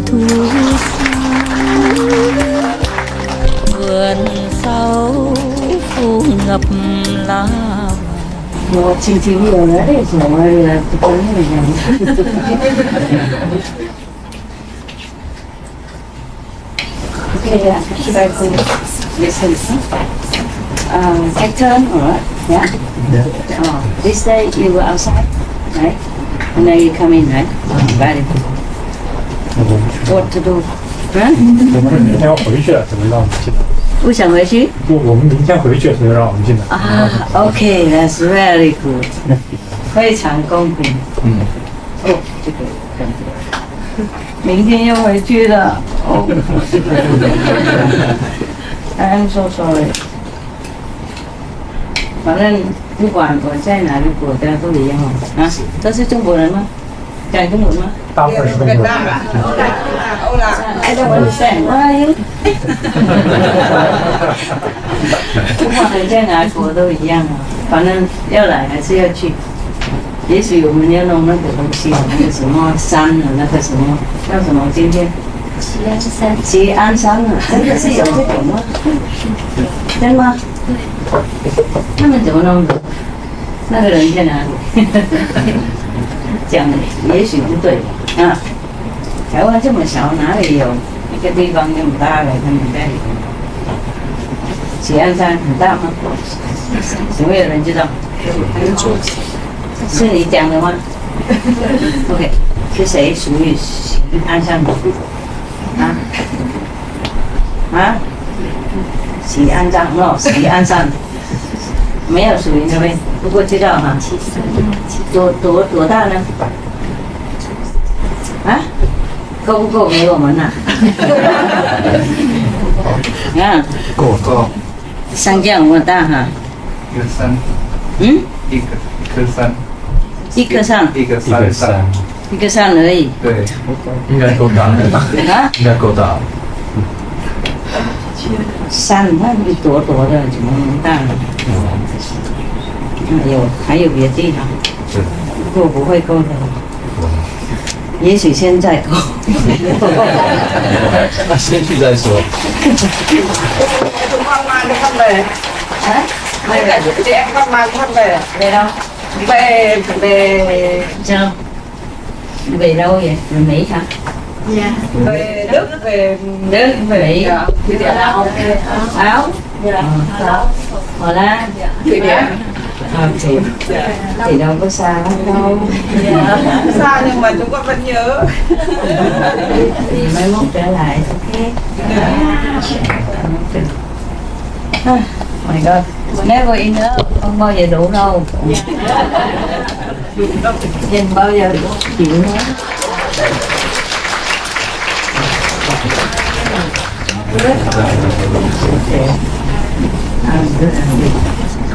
thu vườn sau phủ ngập lá. Một chín chín nhiều nữa đấy, rồi là tôi này nhầm. Okay, should I go listen? Take turn, alright? Yeah. Oh, this day you were outside, right? And now you come in, right? Very good. What to do? 我们明天要回去了，怎么让我们进来？不想回去？不，我们明天回去，所以让我们进来。啊 ，OK, that's very good. 非常公平。哦，这个很对。明天又回去了。哦。I'm so sorry. 反正不管我在哪个国家都一样啊，都是中国人吗？讲中文吗？大部分是中国人。I don't understand. Why are you? 不管你在哪国都一样啊，反正要来还是要去。也许我们要弄那个东西，那个什么山啊，那个什么叫什么？今天齐安山，齐安山啊，真的是有这种吗？真吗？他们怎么弄的？那个人在哪里？讲的也许不对啊。台湾这么小，哪里有一个地方那么大的？他们在里面。齐安山很大吗？有没有人知道？是你讲的吗 ？OK， 是谁属于齐安山的？齐安山哦，齐安山没有属于那边，不过知道哈。多大呢？啊？够不够给我们呐？啊，够。山这样大哈？一个山。一颗山。一颗山。一个山。一个山而已。对，应该够大。啊？应该够大。山那里多的，怎么那么大呢？还有别的地方。是。不过不会够的。也许现在够。那先去再说。Em không mang thăm về. Về đâu? Về sao? Về đâu vậy? Về Mỹ hả? Dạ. Về Đức, về Mỹ. Về Áo. Áo. Hồ Lan. Thụy Điển. Thì đâu có xa lắm đâu. Xa nhưng mà chúng con vẫn nhớ. Thì mai mốt trở lại. Ok. My God, never enough, không bao giờ đủ đâu. Nhìn bao giờ đủ chịu hết.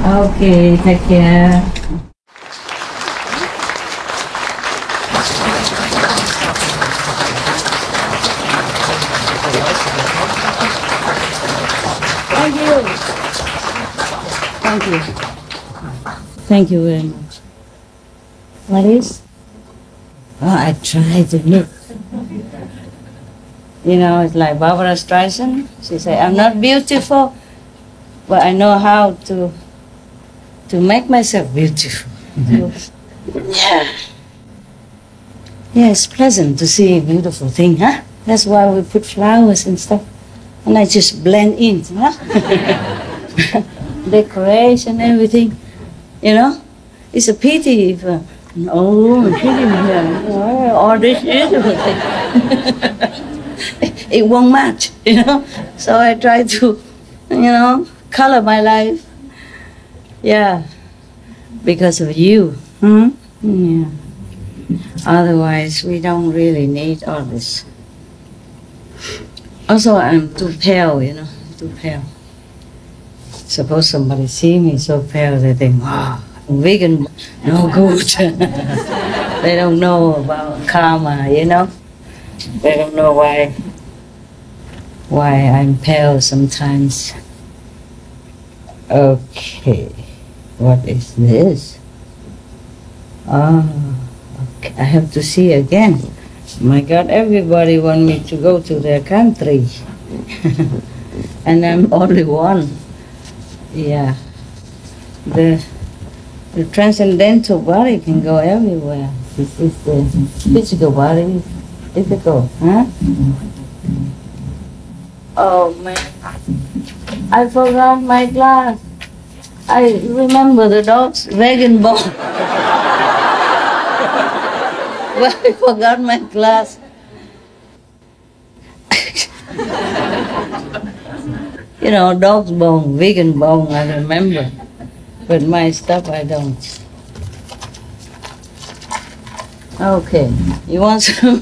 Okay, take care. Thank you. Thank you. Thank you very much. What is? Oh, I try to look. You know, it's like Barbara Streisand. She said, I'm not beautiful, but I know how to make myself beautiful. Yeah. Yeah, it's pleasant to see a beautiful thing, huh? That's why we put flowers and stuff. And I just blend in, huh? Decoration, everything, you know. It's a pity if, all this beautiful thing. It won't match, you know. So I try to, you know, color my life. Yeah, because of you. Yeah. Otherwise, we don't really need all this. Also, I'm too pale, you know, too pale. Suppose somebody see me so pale, they think, wow, I'm vegan, no good. They don't know about karma, you know. They don't know why I'm pale sometimes. Okay, what is this? Oh, okay. I have to see again. My God, everybody want me to go to their country. And I'm only one. Yeah. The transcendental body can go everywhere. This is the physical body. Difficult, huh? Oh man, I forgot my glass. I remember the dog's vegan bone. Well, I forgot my glass. You know, dog's bone, vegan bone, I remember. But my stuff, I don't. Okay, you want some?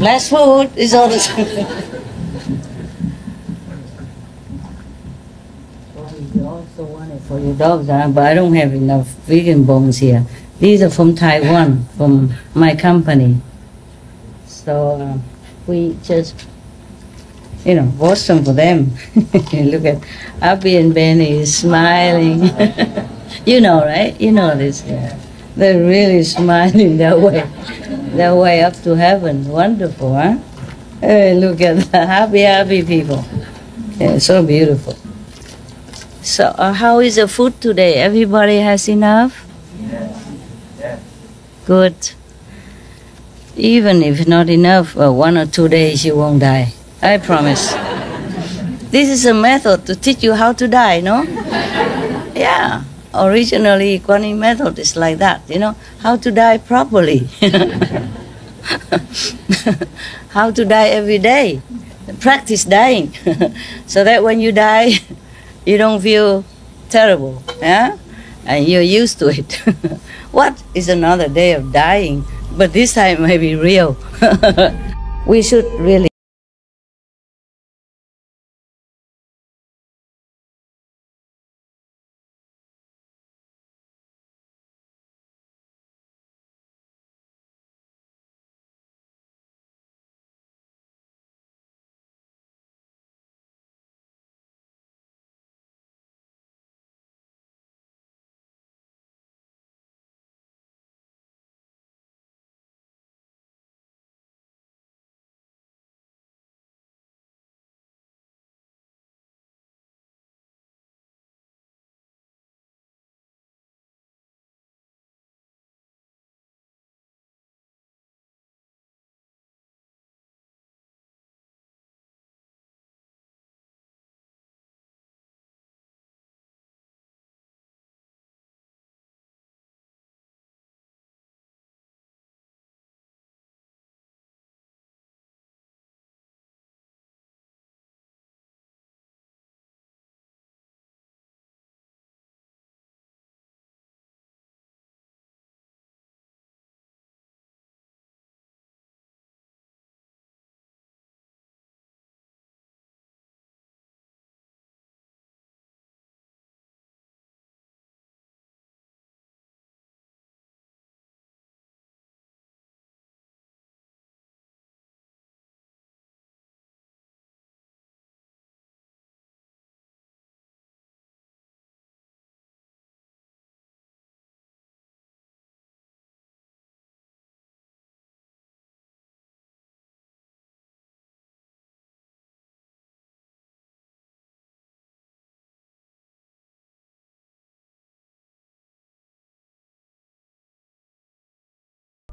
Less food is all the time. Well, you also want it for your dogs, huh? But I don't have enough vegan bones here. These are from Taiwan, from my company. So we just, you know, bought some for them. Look at Abby and Benny smiling. You know, right? You know this. Yeah. They're really smiling their way up to heaven. Wonderful, huh? Hey, look at the happy people. Yeah, so beautiful. So how is the food today? Everybody has enough? Yes. Good. Even if not enough, 1 or 2 days you won't die. I promise. This is a method to teach you how to die, no? Yeah. Originally, Kuan Yin method is like that, you know, how to die properly. How to die every day. Practice dying. So that when you die, you don't feel terrible, yeah? And you're used to it. What is another day of dying? But this time may be real. We should really.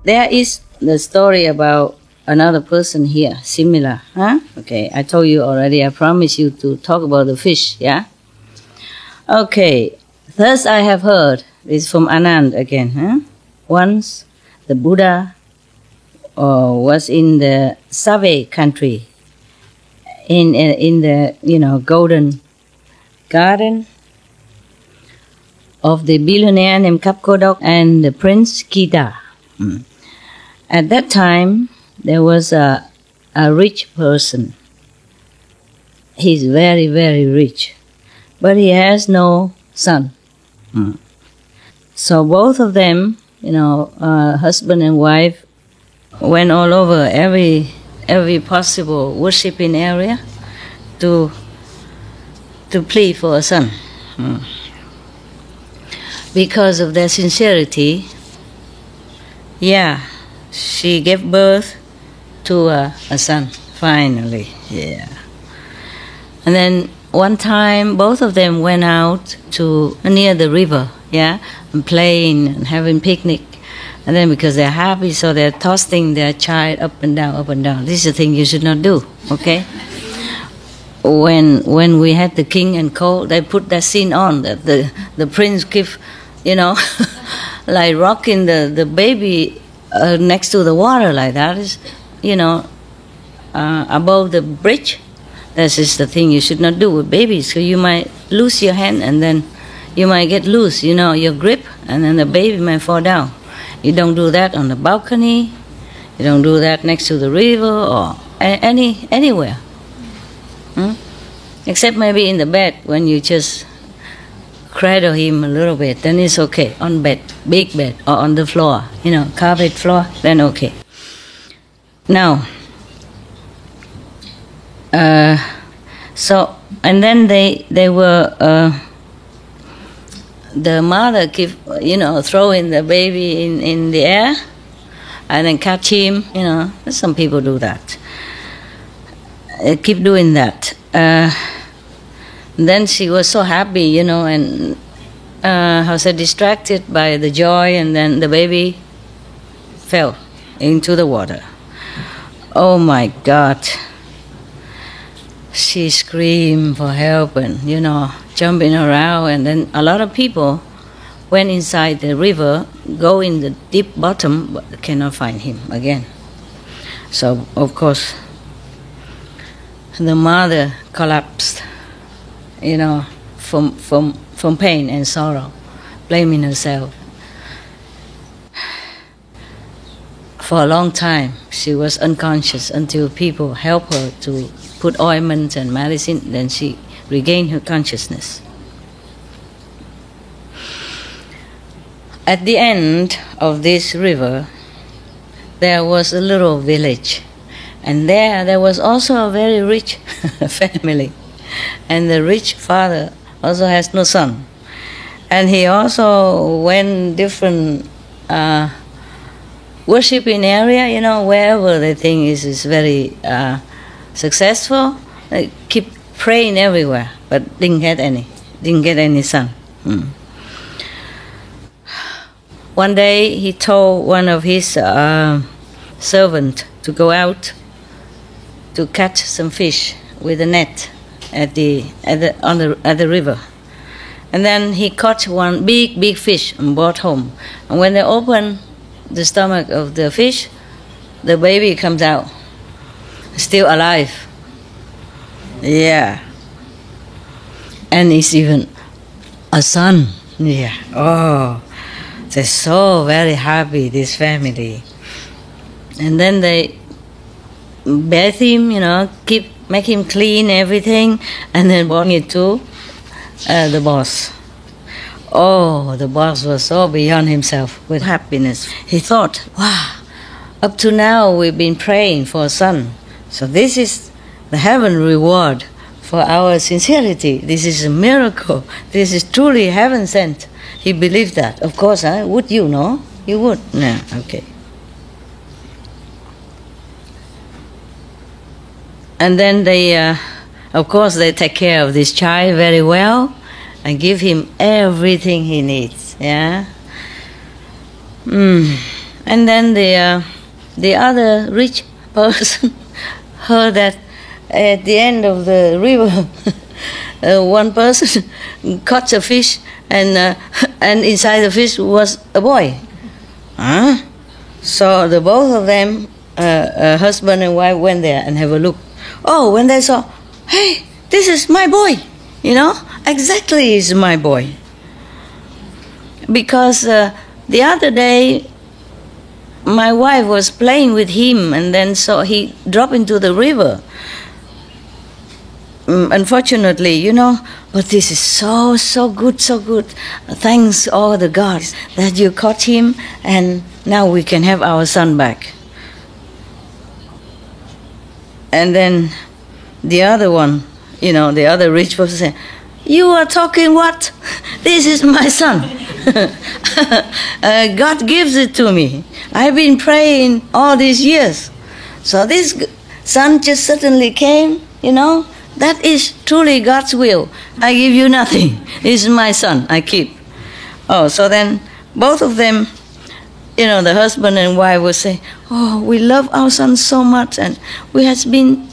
There is the story about another person here, similar, huh? Okay, I told you already, I promised you to talk about the fish, yeah? Okay, thus I have heard, this is from Anand again, huh? Once the Buddha was in the Save country, in the, you know, golden garden of the billionaire named Kapkodok and the Prince Kita. At that time, there was a rich person. He's very, very rich, but he has no son. So both of them, you know, husband and wife, went all over every possible worshipping area to plead for a son. Because of their sincerity, yeah, she gave birth to a son, finally, yeah. And then one time, both of them went out to near the river, yeah, and playing and having picnic. And then because they're happy, so they're tossing their child up and down, up and down. This is a thing you should not do, okay? When we had the king and co, they put that scene on, that the prince give, you know, like rocking the baby next to the water like that, is, you know, above the bridge. This is the thing you should not do with babies, so you might lose your hand and then you might get loose, you know, your grip, and then the baby might fall down. You don't do that on the balcony, you don't do that next to the river or anywhere. Except maybe in the bed, when you just cradle him a little bit, then it's okay. On bed, big bed, or on the floor, you know, carpet floor, then okay. Now, so, and then they were, the mother keep, you know, throwing the baby in the air and then catch him, you know, some people do that. Keep doing that. Then she was so happy, you know, and distracted by the joy, and then the baby fell into the water. Oh my God. She screamed for help and, you know, jumping around, and then a lot of people went inside the river, go in the deep bottom, but cannot find him again. So, of course, the mother collapsed, you know, from pain and sorrow, blaming herself. For a long time, she was unconscious until people helped her to put ointment and medicine, then she regained her consciousness. At the end of this river, there was a little village, and there was also a very rich family, and the rich father also has no son, and he also went different worshiping area, you know, wherever they think is very successful, they keep praying everywhere, but didn't get any son. One day he told one of his servants to go out to catch some fish with a net at the river, and then he caught one big fish and brought home. And when they opened the stomach of the fish, the baby comes out, still alive. Yeah. And it's even a son. Yeah. Oh, they're so very happy, this family. And then they bathe him, you know, make him clean everything, and then bring it to the boss. Oh, the boss was so beyond himself with happiness. He thought, wow, up to now we've been praying for a son. So this is the heaven reward for our sincerity. This is a miracle. This is truly heaven sent. He believed that. Of course, would you know? You would? No, okay. And then they, of course, they take care of this child very well and give him everything he needs. Yeah. And then the other rich person heard that at the end of the river, one person caught a fish, and inside the fish was a boy. So the both of them, husband and wife, went there and have a look. Oh, when they saw, hey, this is my boy, you know, exactly is my boy. Because the other day, my wife was playing with him, and then so he dropped into the river. Unfortunately, you know, but this is so good, so good. Thanks all the gods that you caught him, and now we can have our son back. And then the other one, you know, the other rich person said, you are talking what? This is my son. God gives it to me. I've been praying all these years. So this son just suddenly came, you know. That is truly God's will. I give you nothing. This is my son, I keep. Oh, so then both of them, you know, the husband and wife will say, oh, we love our son so much, and we have been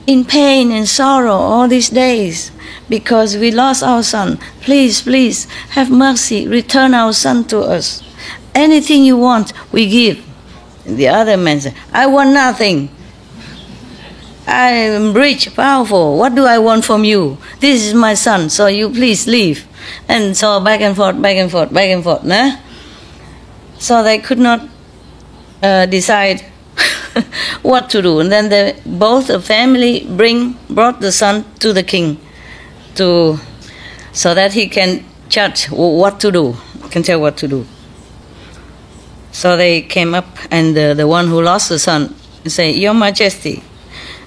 in pain and sorrow all these days because we lost our son. Please, please, have mercy, return our son to us. Anything you want, we give. And the other man said, I want nothing. I am rich, powerful. What do I want from you? This is my son, so you please leave. And so back and forth, back and forth, back and forth. Nah? So they could not decide what to do. And then both the family brought the son to the king so that he can judge what to do, can tell what to do. So they came up, and the one who lost the son said, Your Majesty,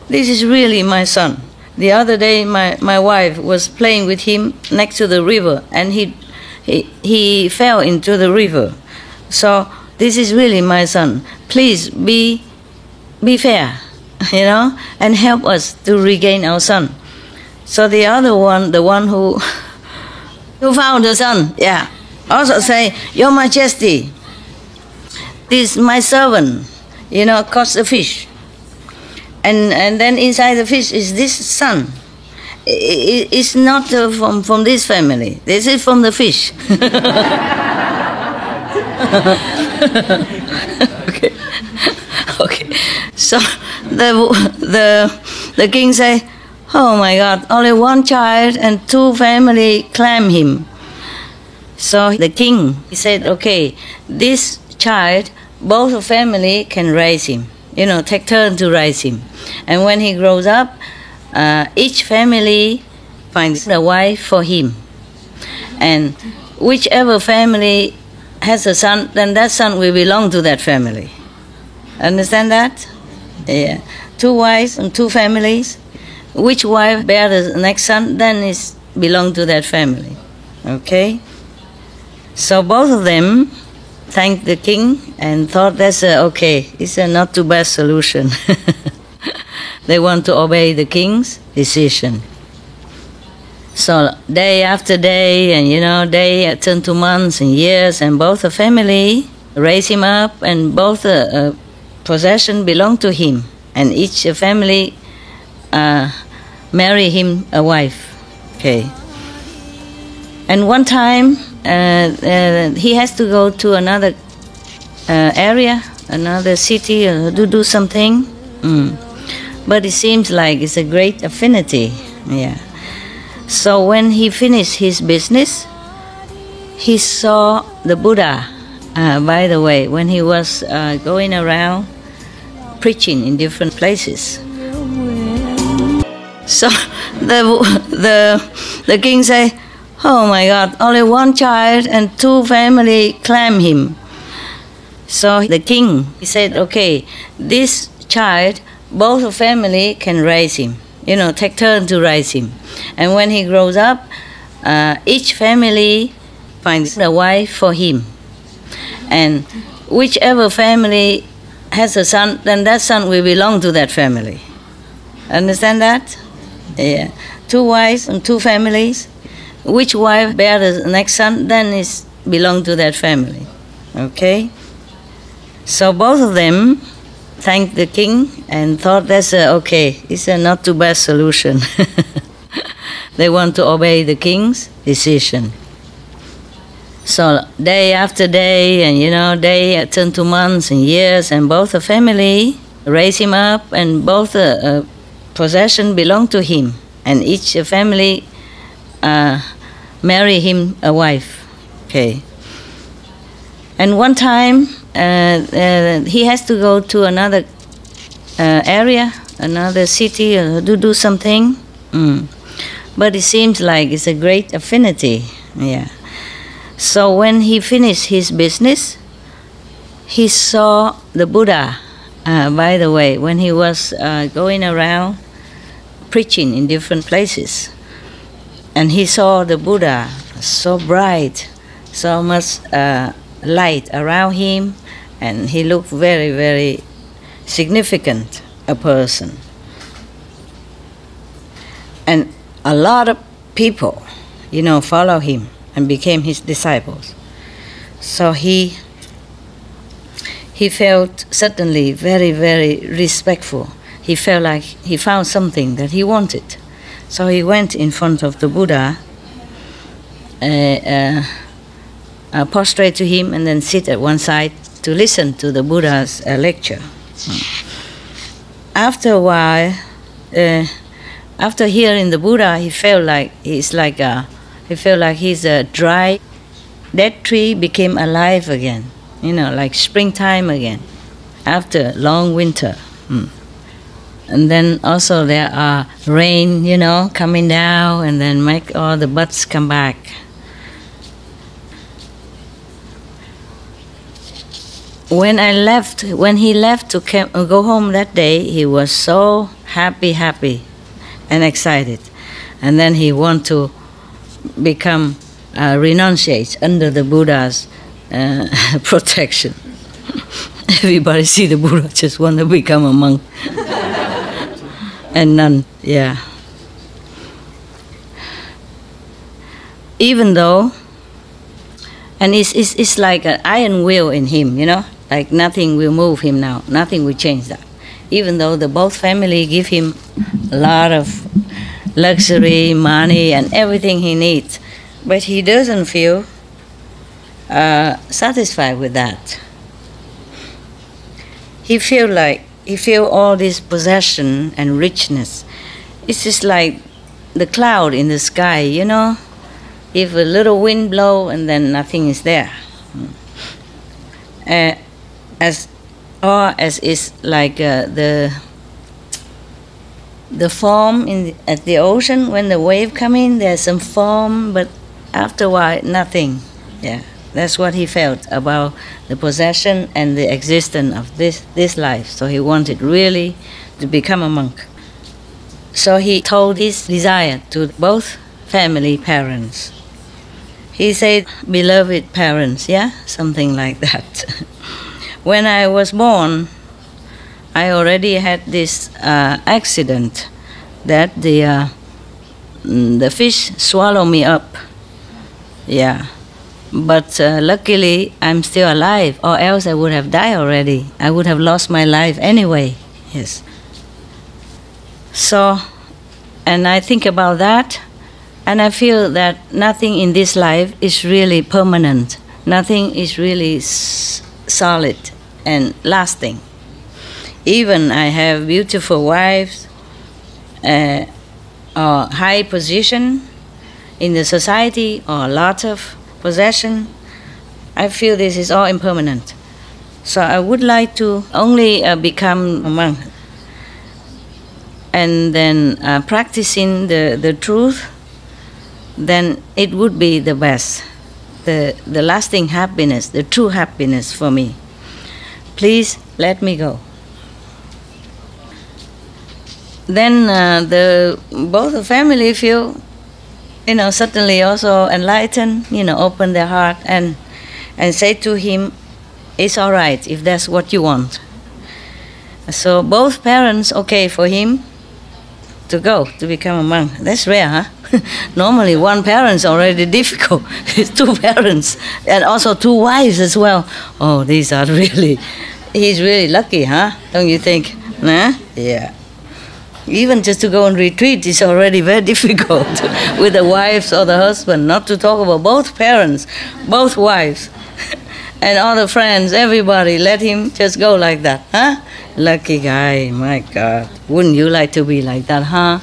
this is really my son. The other day my wife was playing with him next to the river, and he fell into the river. So this is really my son. Please be fair, you know, and help us to regain our son. So the other one, the one who found the son, yeah, also say, Your Majesty, this my servant, you know, caught a fish. And then inside the fish is this son. It's not from this family. This is from the fish. Okay. Okay. So the king say, oh my God, only one child and two family claim him. So the king, he said, okay, this child, both the family can raise him. You know, take turn to raise him. And when he grows up, each family finds a wife for him. And whichever family has a son, then that son will belong to that family. Understand that? Yeah. 2 wives and 2 families. Which wife bears the next son, then it belongs to that family. Okay? So both of them thanked the king and thought that's okay, it's a not too bad solution. They want to obey the king's decision. So day after day, and you know, day turned to months and years, and both the family raised him up, and both possession belonged to him, and each family marry him a wife. Okay. And one time he has to go to another area, another city, to do something. But it seems like it's a great affinity. Yeah. So when he finished his business, he saw the Buddha. By the way, when he was going around preaching in different places. So the king say, oh my God, only one child and 2 family claim him. So the king, he said, okay, this child, both the family can raise him. You know, take turn to raise him. And when he grows up, each family finds a wife for him. And whichever family has a son, then that son will belong to that family. Understand that? Yeah. 2 wives and 2 families. Which wife bears the next son, then it belongs to that family. Okay? So both of them thanked the king and thought that's okay, it's a not too bad solution. They want to obey the king's decision. So day after day, and you know, day turned to months and years, and both the family raised him up, and both possession belonged to him, and each family marry him a wife. Okay. And one time he has to go to another area, another city, to do something. But it seems like it's a great affinity. Yeah. So when he finished his business, he saw the Buddha. By the way, when he was going around preaching in different places, and he saw the Buddha so bright, so much light around him, and he looked very, very significant a person. And a lot of people, follow him and became his disciples. So he felt suddenly very, very respectful. He felt like he found something that he wanted. So he went in front of the Buddha, prostrate to him, and then sit at one side to listen to the Buddha's lecture. After a while, after hearing the Buddha, he felt like he's a dry, dead tree became alive again. Like springtime again, after long winter. And then also there are rain, coming down, and then make all the buds come back. When he left to go home that day, he was so happy and excited. And then he want to become renunciate under the Buddha's protection. Everybody see the Buddha just want to become a monk and nun. Yeah. Even though, and it's like an iron will in him, like nothing will move him now, nothing will change that. Even though the both family give him a lot of luxury, money, and everything he needs, but he doesn't feel satisfied with that. He feel all this possession and richness. It's just like the cloud in the sky, If a little wind blow and then nothing is there. As is like the foam at the ocean, when the wave come in, there's some foam, but after a while, nothing. Yeah, that's what he felt about the possession and the existence of this life. So he wanted really to become a monk. So he told his desire to both family parents. He said, "Beloved parents," something like that. When I was born, I already had this accident that the fish swallowed me up. Yeah, but luckily I'm still alive, or else I would have died already. I would have lost my life anyway. Yes. So, and I think about that, and I feel that nothing in this life is really permanent. Nothing is really solid and lasting. Even I have beautiful wives, or high position in the society, or a lot of possession, I feel this is all impermanent. So I would like to only become a monk, and then practicing the truth, then it would be the best, the lasting happiness, the true happiness for me. Please let me go. Then both the family feel, suddenly also enlightened, open their heart and say to him, "It's all right if that's what you want." So both parents okay for him to go to become a monk. That's rare, huh? Normally one parent's already difficult. It's two parents and also two wives as well. Oh, he's really lucky, huh? Don't you think? Nah? Yeah. Even just to go on retreat is already very difficult with the wives or the husband, not to talk about both parents, both wives, and all the friends, everybody, let him just go like that, huh? Lucky guy, my God. Wouldn't you like to be like that, huh?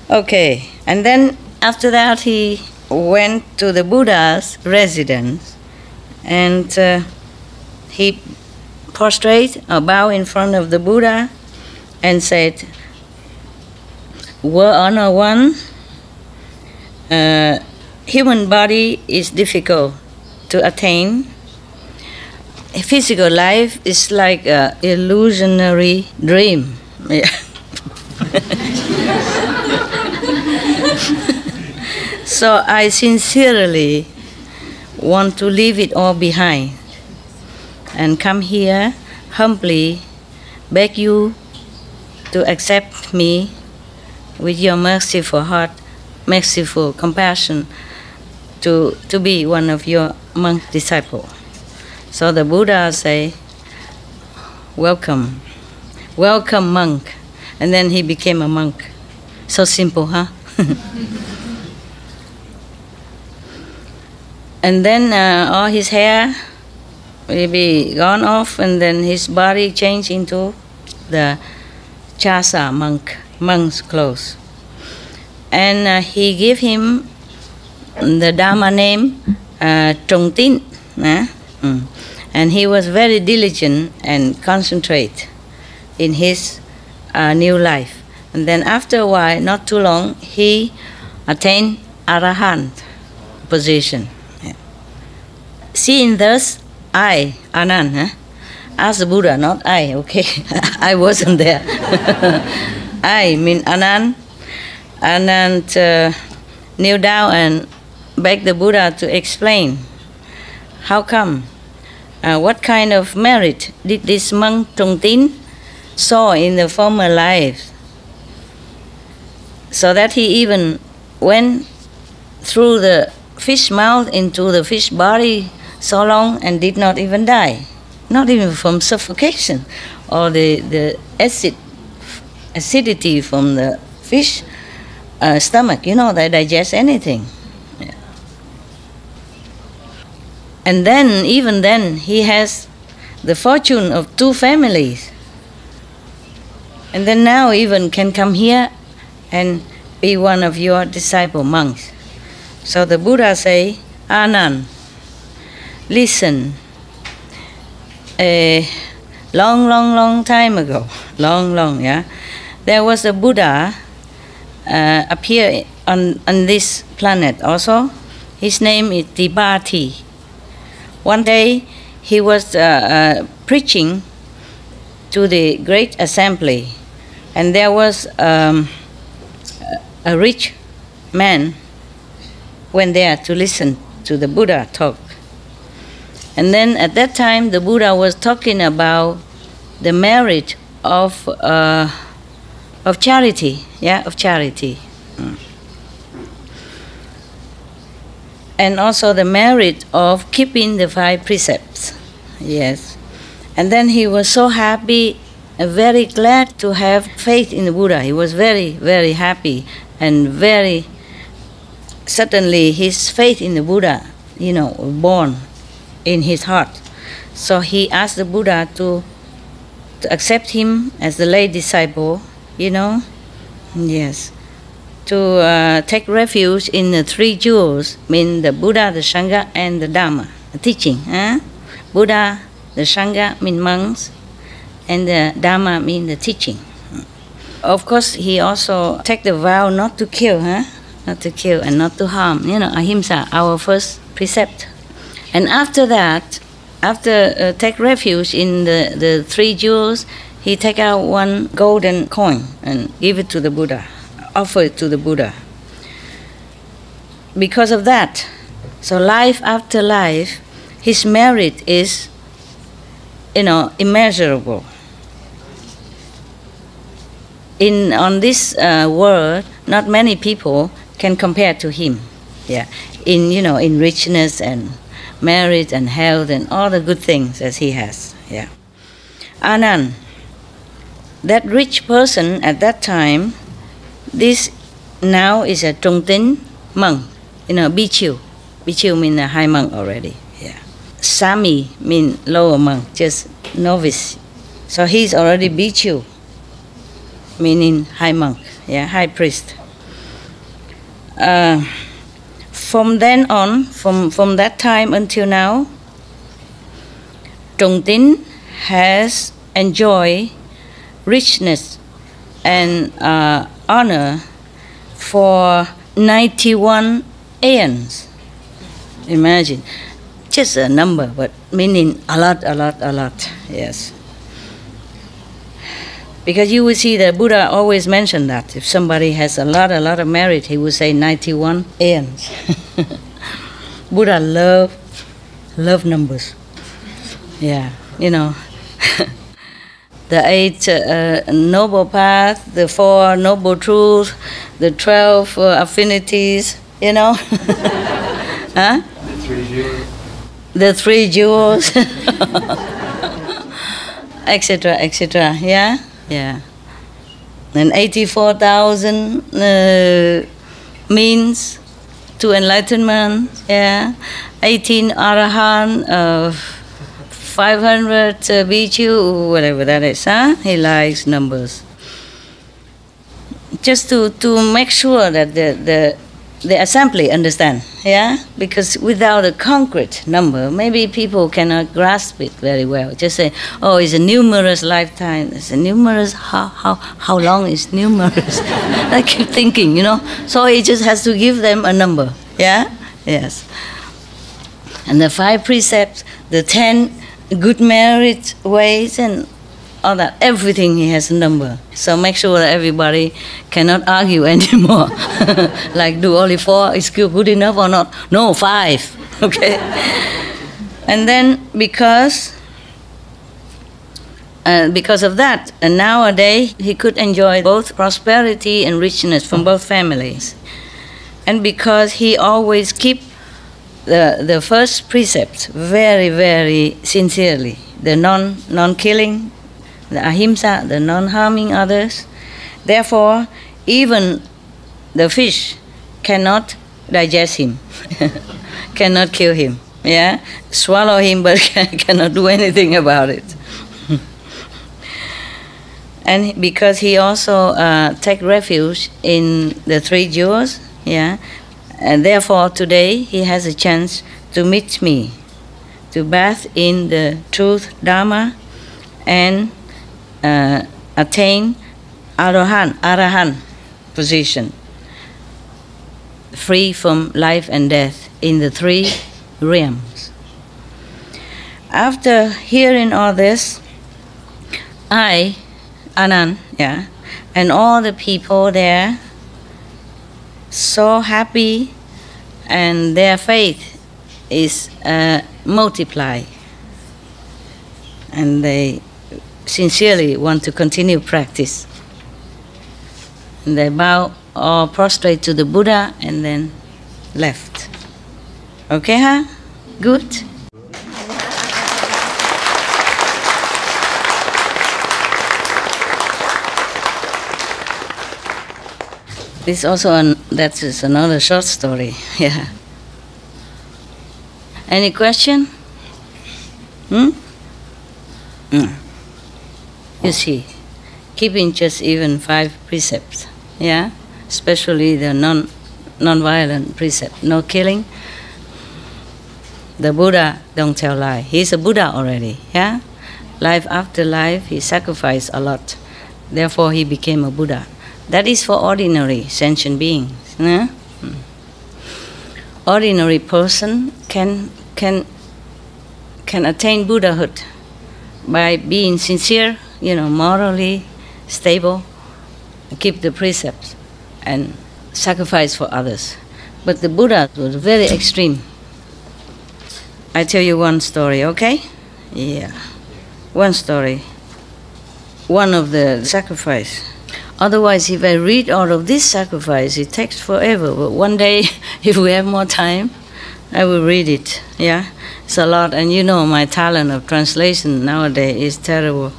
Okay, and then after that he went to the Buddha's residence, and he prostrate or bow in front of the Buddha and said, "World Honor One, human body is difficult to attain. Physical life is like an illusionary dream." Yeah. So I sincerely want to leave it all behind and come here humbly beg you to accept me with your merciful heart, merciful compassion, to be one of your monk disciple. So the Buddha say, welcome, welcome monk. And then he became a monk. So simple, huh? And then all his hair will be gone off, and then his body changed into the Chasa monk's clothes. And he gave him the Dharma name Trong Tin. And he was very diligent and concentrate in his new life. And then after a while, not too long, he attained Arahant position. Seeing thus, I, Anand, asked the Buddha, not I, okay? I wasn't there. I mean Anand. Anand kneel down and begged the Buddha to explain how come, what kind of merit did this monk Trong Tin saw in the former life, so that he even went through the fish mouth into the fish body so long and did not even die, not even from suffocation or the acidity from the fish stomach. You know, they digest anything. Yeah. And then, even then, he has the fortune of 2 families. And then now even can come here and be one of your disciple monks. So the Buddha say, Anand, listen, a long time ago, there was a Buddha appear on this planet also. His name is Tibati. One day he was preaching to the great assembly, and there was a rich man went there to listen to the Buddha talk. And then at that time the Buddha was talking about the merit of charity, of charity. And also the merit of keeping the 5 precepts. Yes. And then he was so happy, very glad to have faith in the Buddha. He was very, very happy, and very suddenly his faith in the Buddha, born in his heart. So he asked the Buddha to accept him as the lay disciple, Yes. To take refuge in the 3 jewels, mean the Buddha, the Sangha, and the Dharma, the teaching. Buddha, the Sangha mean monks, and the Dharma mean the teaching. Of course, he also take the vow not to kill, not to kill and not to harm. Ahimsa, our first precept. And after that, after take refuge in the 3 jewels, he take out 1 golden coin and give it to the Buddha, offer it to the Buddha. Because of that, so life after life, his merit is, immeasurable. On this world, not many people can compare to him. Yeah, in richness and merit and health and all the good things that he has. Yeah, Anand, that rich person at that time, this now is a Trong Tin monk, Bhikkhu. Bhikkhu means a high monk already. Yeah, Sami means lower monk, just novice. So he's already Bhikkhu, meaning high monk, high priest. From then on, from that time until now, Trong Tin has enjoyed richness and honor for 91 aeons. Imagine, just a number, but meaning a lot, yes. Because you will see the Buddha always mention that. If somebody has a lot of merit, he will say 91 aeons. Buddha love numbers. Yeah. you know, the 8 noble paths, the 4 noble truths, the 12 affinities, you know. Huh? The 3 jewels. Etc., etc., yeah? Yeah. And 84,000 means to enlightenment, yeah? 18 Arahant, 500 BQ, whatever that is, huh? He likes numbers. Just to make sure that the assembly understand, yeah? Because without a concrete number, maybe people cannot grasp it very well. Just say, oh, it's a numerous lifetime. It's a numerous, how long is numerous? I keep thinking, you know. So he just has to give them a number, yeah? Yes. And the 5 precepts, the 10 good merit ways and all that, everything he has a number. So make sure that everybody cannot argue anymore. Like, do only 4 is good enough or not? No, 5, okay? And then because of that, and nowadays he could enjoy both prosperity and richness from both families. And because he always keep the first precept very, very sincerely, the non-killing, the ahimsa, the non-harming others. Therefore, even the fish cannot digest him, cannot kill him, yeah? Swallow him, but cannot do anything about it. And because he also take refuge in the 3 jewels, yeah? And therefore, today, he has a chance to meet me, to bathe in the truth Dharma, and attain Arahant position, free from life and death in the 3 realms. After hearing all this, I, Anand, yeah, and all the people there, so happy, and their faith is multiplied, and they sincerely want to continue practice. And they bow or prostrate to the Buddha and then left. Okay, huh? Good? This also, that is another short story, yeah. Any question? You see, keeping just even 5 precepts, yeah? Especially the non-violent precept, no killing. The Buddha don't tell lie. He's a Buddha already, yeah? Life after life, he sacrificed a lot. Therefore, he became a Buddha. That is for ordinary sentient beings. Yeah? Ordinary person can attain Buddhahood by being sincere, morally stable, keep the precepts, and sacrifice for others. But the Buddha was very extreme. I tell you one story, okay? Yeah. One story. One of the sacrifice. Otherwise, if I read all of this sacrifice, it takes forever. But one day, if we have more time, I will read it. Yeah? It's a lot. And my talent of translation nowadays is terrible.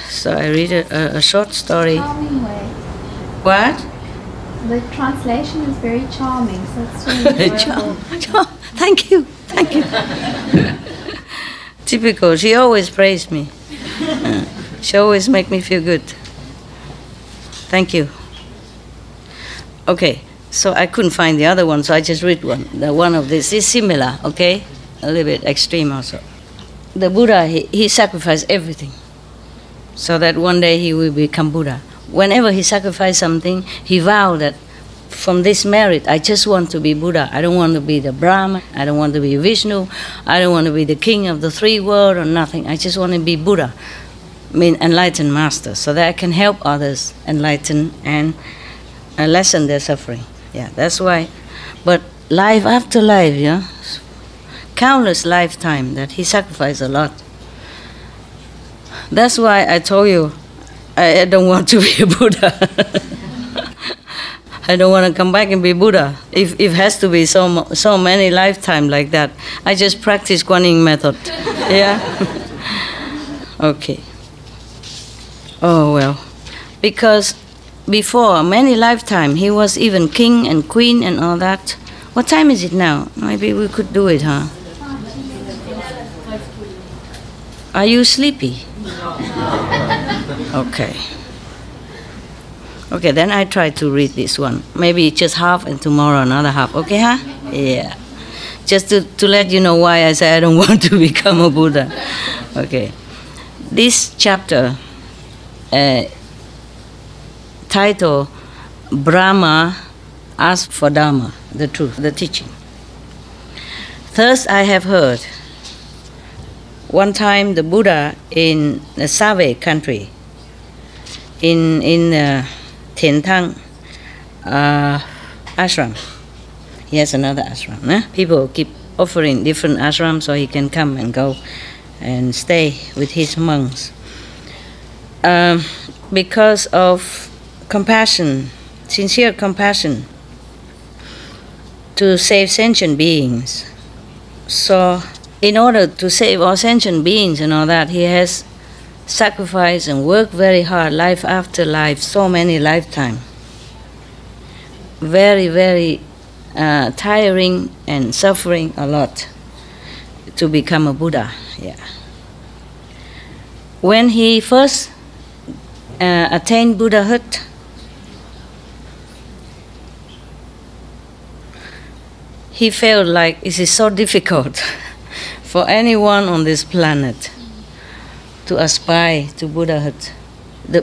So I read a short story. Charming way. What? The translation is very charming, so it's really enjoyable. Thank you. Thank you. Typical. She always praised me. She always make me feel good. Thank you. Okay, so I couldn't find the other one, so I just read one. The one of this is similar, okay? A little bit extreme also. The Buddha, he sacrificed everything so that one day he will become Buddha. Whenever he sacrificed something, he vowed that from this merit, I just want to be Buddha. I don't want to be the Brahma. I don't want to be Vishnu. I don't want to be the king of the 3 worlds or nothing. I just want to be Buddha, enlightened master, so that I can help others enlighten and lessen their suffering. Yeah, that's why. But life after life, countless lifetime that he sacrificed a lot. That's why I told you I don't want to be a Buddha. I don't want to come back and be Buddha. If it has to be so many lifetimes like that, I just practice Kuan Yin method. Yeah? Okay. Oh well. Because before, many lifetimes, he was even king and queen and all that. What time is it now? Maybe we could do it, huh? Are you sleepy? Okay. Okay, then I try to read this one. Maybe just half and tomorrow another half. Okay, huh? Yeah. Just to let you know why I say I don't want to become a Buddha. Okay. This chapter, title, Brahma asked for Dharma, the truth, the teaching. Thus I have heard. One time the Buddha in the Save country, in Thỉnh ashram. He has another ashram. Eh? People keep offering different ashrams so he can come and go and stay with his monks. Because of compassion, sincere compassion to save sentient beings. So in order to save all sentient beings and all that, he has sacrificed and worked very hard, life after life, so many lifetimes. Very, very tiring and suffering a lot to become a Buddha. Yeah. When he first attained Buddhahood, he felt like it is so difficult for anyone on this planet to aspire to Buddhahood,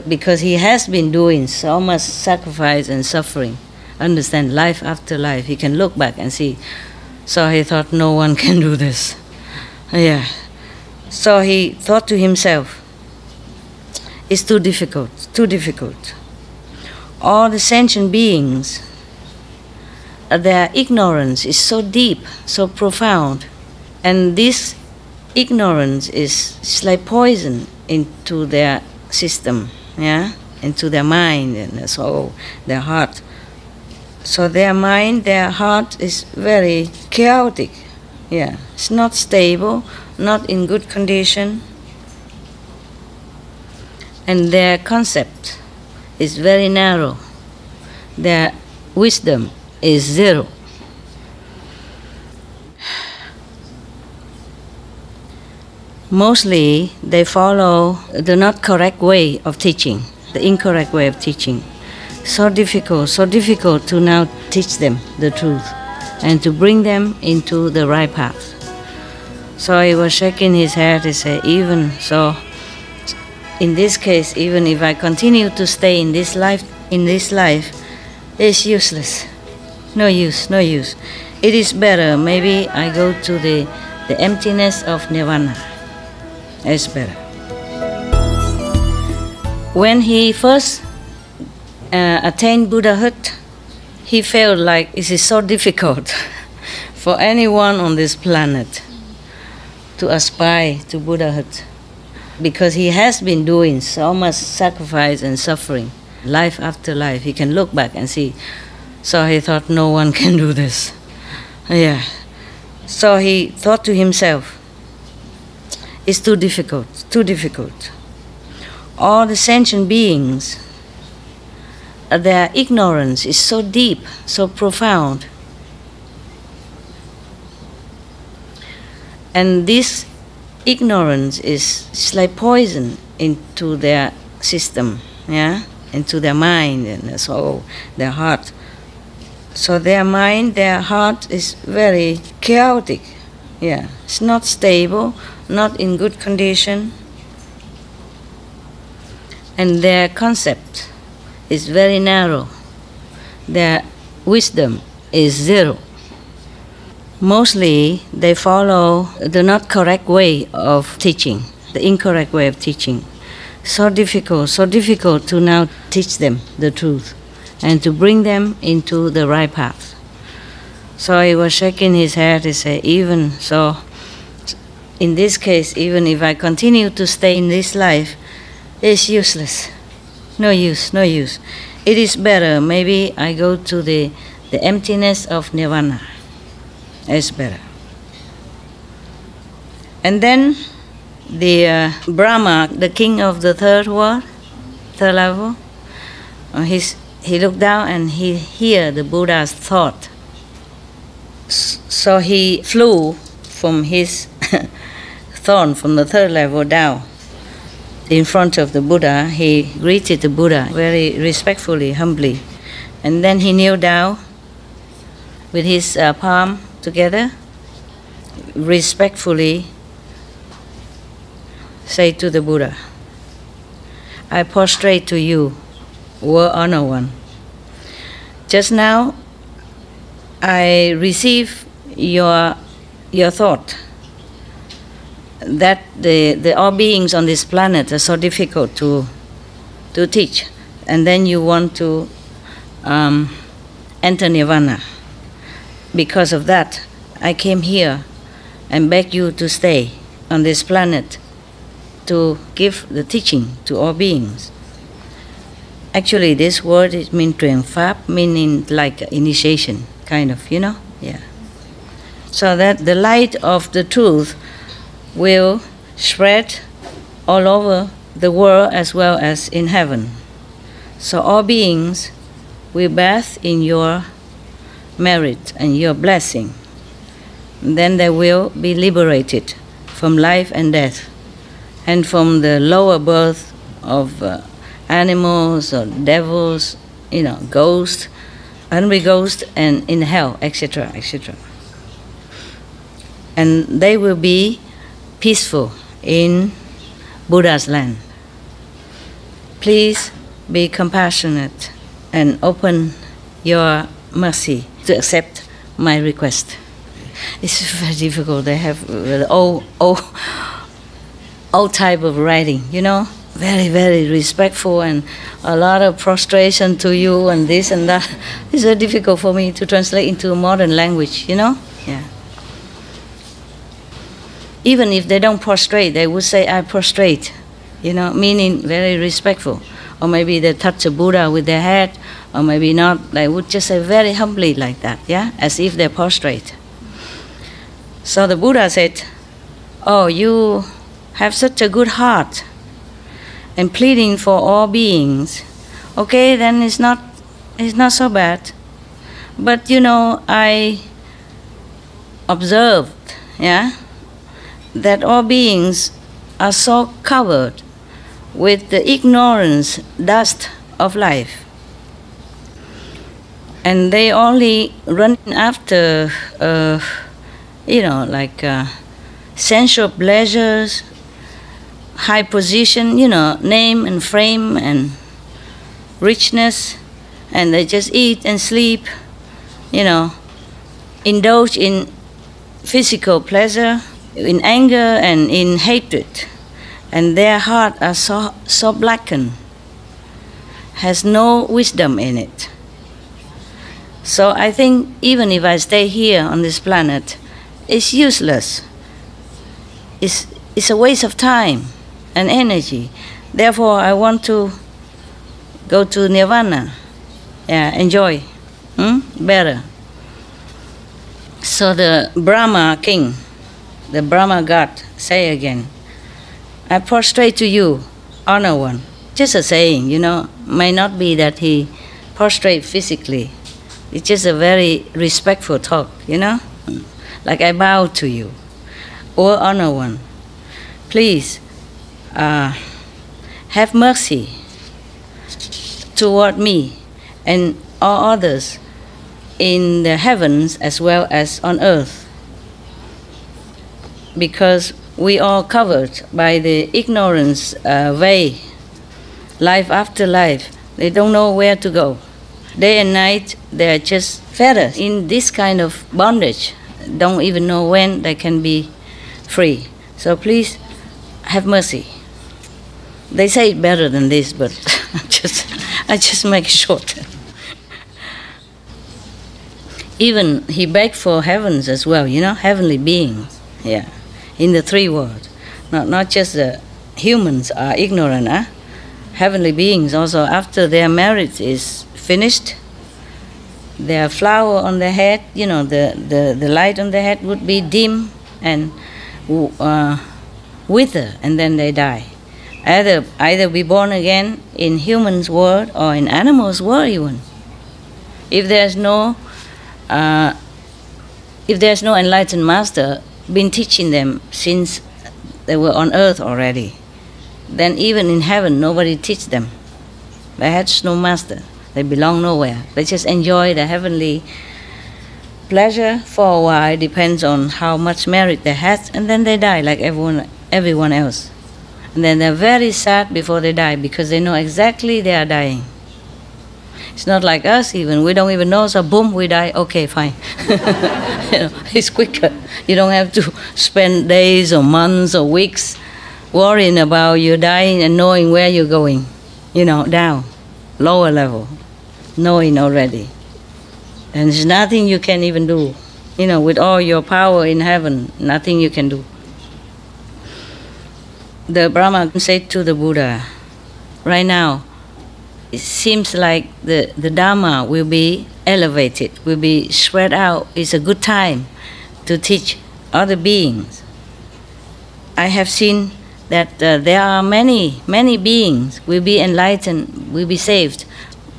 because he has been doing so much sacrifice and suffering. Understand, life after life, he can look back and see. So he thought, no one can do this. Yeah. So he thought to himself, it's too difficult, too difficult. All the sentient beings, their ignorance is so deep, so profound, and this ignorance is like poison into their system, yeah, into their mind and their soul, their heart. So their mind, their heart is very chaotic, yeah. It's not stable, not in good condition, and their concept is very narrow. Their wisdom is zero. Mostly they follow the not correct way of teaching, the incorrect way of teaching. So difficult to now teach them the truth and to bring them into the right path. So he was shaking his head. He said, even so, in this case, even if I continue to stay in this life, it's useless. No use, no use. It is better, maybe I go to the emptiness of nirvana. It's better. When he first attained Buddhahood, he felt like it is so difficult for anyone on this planet to aspire to Buddhahood, because he has been doing so much sacrifice and suffering, life after life. He can look back and see. So he thought, no one can do this. Yeah. So he thought to himself, it's too difficult, too difficult. All the sentient beings, their ignorance is so deep, so profound. And this ignorance is like poison into their system, yeah, into their mind and their soul, their heart. So their mind, their heart is very chaotic, yeah. It's not stable, not in good condition, and their concept is very narrow. Their wisdom is zero. Mostly they follow the not correct way of teaching, the incorrect way of teaching. So difficult to now teach them the truth and to bring them into the right path. So he was shaking his head. He said, even so, in this case, even if I continue to stay in this life, it's useless. No use, no use. It is better, maybe I go to the emptiness of nirvana. It's better. And then the Brahma, the king of the third world, third level, he looked down and he heard the Buddha's thought. So he flew from his throne, from the third level down. In front of the Buddha, he greeted the Buddha very respectfully, humbly. And then he kneeled down with his palm together, respectfully say to the Buddha, I prostrate to you, World Honored One. Just now, I receive your thought that the all beings on this planet are so difficult to teach, and then you want to enter nirvana. Because of that, I came here and beg you to stay on this planet to give the teaching to all beings. Actually, this word it means truyền pháp, meaning like initiation, kind of, you know, yeah. So that the light of the truth will spread all over the world as well as in heaven. So all beings will bath in your merit and your blessing. Then they will be liberated from life and death, and from the lower birth of animals or devils, you know, ghosts, hungry ghosts, and in hell, etc., etc. And they will be peaceful in Buddha's land. Please be compassionate and open your mercy to accept my request. It's very difficult. They have old type of writing, you know, very, very respectful and a lot of prostration to you and this and that. It's very difficult for me to translate into a modern language, you know? Yeah. Even if they don't prostrate, they would say, I prostrate, you know, meaning very respectful. Or maybe they touch a Buddha with their head, or maybe not. They would just say very humbly like that, yeah, as if they prostrate. So the Buddha said, oh, you have such a good heart and pleading for all beings. Okay, then it's not so bad. But you know, I observed, yeah, that all beings are so covered with the ignorance dust of life, and they only run after you know, like sensual pleasures, high position, you know, name and fame and richness, and they just eat and sleep, you know, indulge in physical pleasure, in anger and in hatred, and their heart are so blackened, has no wisdom in it. So I think even if I stay here on this planet, it's useless. It's a waste of time and energy. Therefore, I want to go to nirvana, yeah, enjoy, better. So the Brahma king, the Brahma God, say again, I prostrate to you, Honored One. Just a saying, you know, may not be that he prostrate physically. It's just a very respectful talk, you know, like I bow to you, O Honored One. Please have mercy toward me and all others in the heavens as well as on earth, because we are covered by the ignorance way, life after life. They don't know where to go. Day and night, they are just fetters in this kind of bondage. Don't even know when they can be free. So please have mercy. They say it better than this, but I just make it short. Even he begged for heavens as well, you know, heavenly beings. Yeah. in the three worlds. Not just the humans are ignorant. Heavenly beings also, after their marriage is finished, their flower on their head, the light on their head would be dim and wither, and then they die. Either be born again in humans' world or in animals' world even. If there's no enlightened master been teaching them since they were on earth already, then even in heaven nobody teach them. They had no master. They belong nowhere. They just enjoy the heavenly pleasure for a while, depends on how much merit they had, and then they die like everyone else. And then they're very sad before they die because they know exactly they are dying. It's not like us even. We don't even know, so boom, we die. Okay, fine. It's quicker. You don't have to spend days or months or weeks worrying about you dying and knowing where you're going. Down, lower level, knowing already. And there's nothing you can even do. With all your power in heaven, nothing you can do. The Brahma said to the Buddha, right now, it seems like the Dharma will be elevated, will be spread out. It's a good time to teach other beings. I have seen that there are many beings will be enlightened, will be saved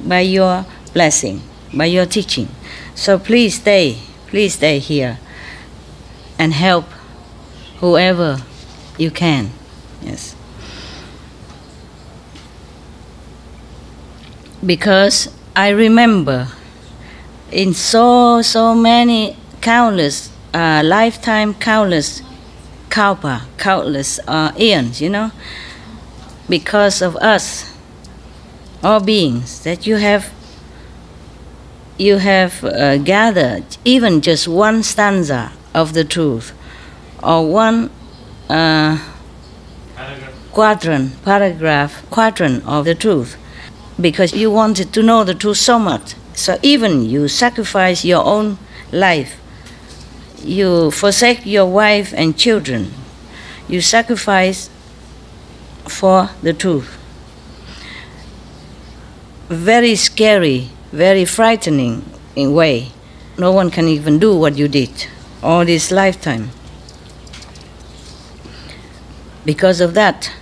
by your blessing, by your teaching. So please stay here and help whoever you can. Yes. Because I remember in so many countless lifetime, countless kalpa, countless eons, because of us, all beings, that you have gathered even just one stanza of the truth, or one quadrant of the truth, because you wanted to know the truth so much. So even you sacrifice your own life, you forsake your wife and children, you sacrifice for the truth. Very scary, very frightening in way. No one can even do what you did all this lifetime. Because of that,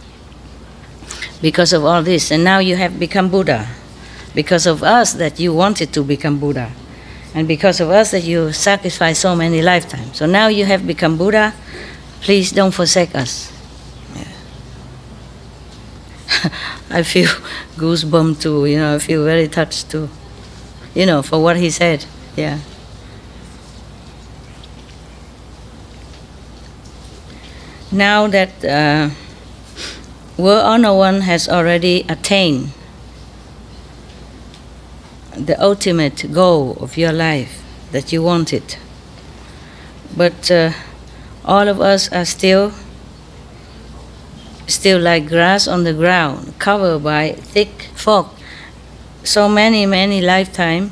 because of all this, and now you have become Buddha. Because of us that you wanted to become Buddha, and because of us that you sacrificed so many lifetimes. So now you have become Buddha. Please don't forsake us. Yeah. I feel goosebumps too. I feel very touched too. For what he said. Yeah. Now that World Honor One has already attained the ultimate goal of your life that you wanted, but all of us are still like grass on the ground, covered by thick fog, so many lifetimes,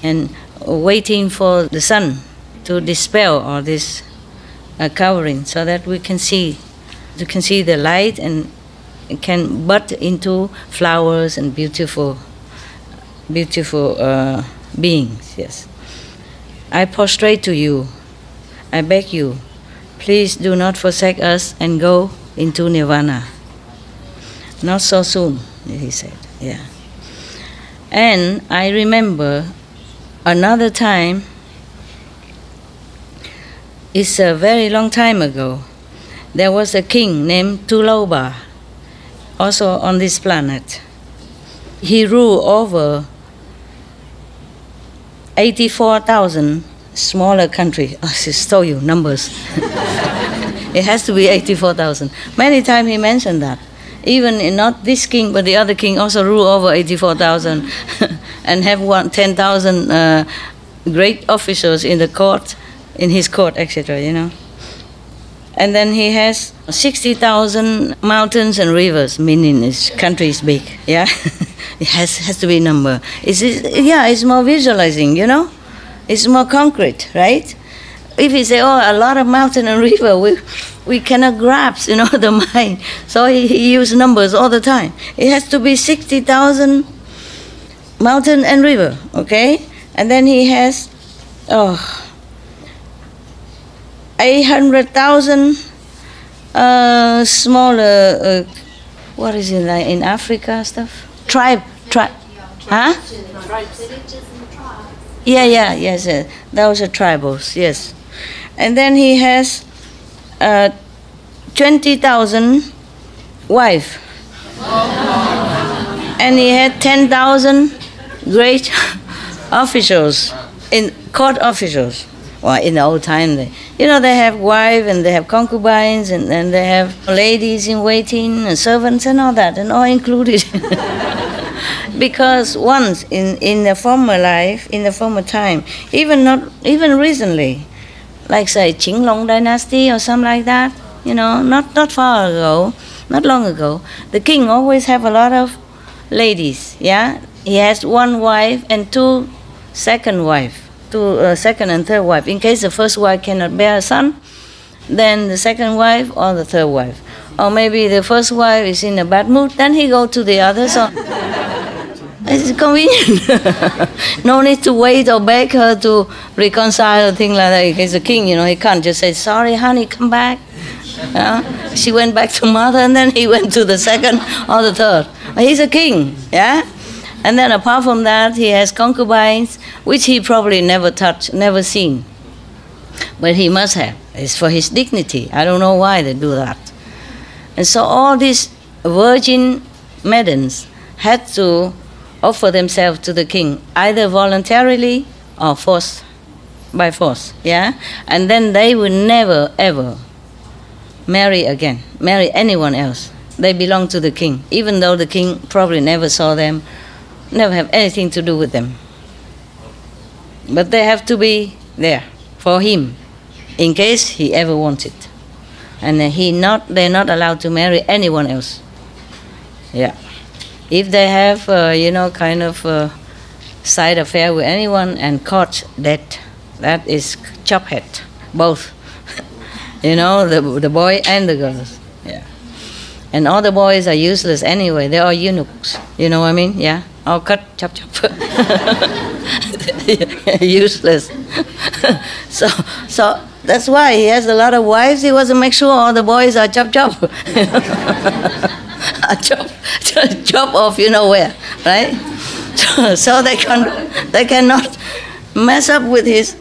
and waiting for the sun to dispel all this covering, so that you can see the light and it can bud into flowers and beautiful beings. Yes, I prostrate to you. I beg you, please do not forsake us and go into nirvana. Not so soon, he said. Yeah. And I remember another time. It's a very long time ago. There was a king named Tuloba, also on this planet. He ruled over 84,000 smaller countries. I just told you numbers. It has to be 84,000. Many times he mentioned that. Even not this king, but the other king also ruled over 84,000 and have 10,000 great officials in the court, in his court, etc. And then he has 60,000 mountains and rivers, meaning his country is big. Yeah, it has to be a number. It's more visualizing. It's more concrete, right? if he say, oh, a lot of mountain and river, we cannot grasp, the mind. So he use numbers all the time. It has to be 60,000 mountain and river, okay? And then he has 800,000 smaller, what is it like in Africa stuff? Tribe, huh? Yes, those are tribals, yes. And then he has 20,000 wives. And he had 10,000 great officials, court officials. Well, in the old time, they have wives and they have concubines and they have ladies in waiting and servants and all that, and all included. Because once in the former life, in the former time, even recently, like say Qinglong dynasty or something like that, not far ago, not long ago, the king always have a lot of ladies. Yeah, he has one wife and two second and third wife. In case the first wife cannot bear a son, then the second wife or the third wife, or maybe the first wife is in a bad mood, then he go to the other. So it's convenient. No need to wait or beg her to reconcile or thing like that. He's a king, he can't just say, sorry, honey, come back. She went back to mother, and then he went to the second or the third. He's a king, yeah? And then apart from that, he has concubines, which he probably never touched, never seen. But he must have. It's for his dignity. I don't know why they do that. And so all these virgin maidens had to offer themselves to the king, either voluntarily or by force, yeah? And then they would never, ever marry anyone else. They belong to the king, even though the king probably never saw them, never have anything to do with them. But they have to be there for him, in case he ever wanted. And they're not allowed to marry anyone else. Yeah. If they have, side affair with anyone and caught that is chop head, both. The boy and the girls. Yeah. And all the boys are useless anyway. They're all eunuchs. You know what I mean? Yeah. All cut, chop. Useless. So that's why he has a lot of wives. He wants to make sure all the boys are chop. Chop off, where, right? So they cannot mess up with his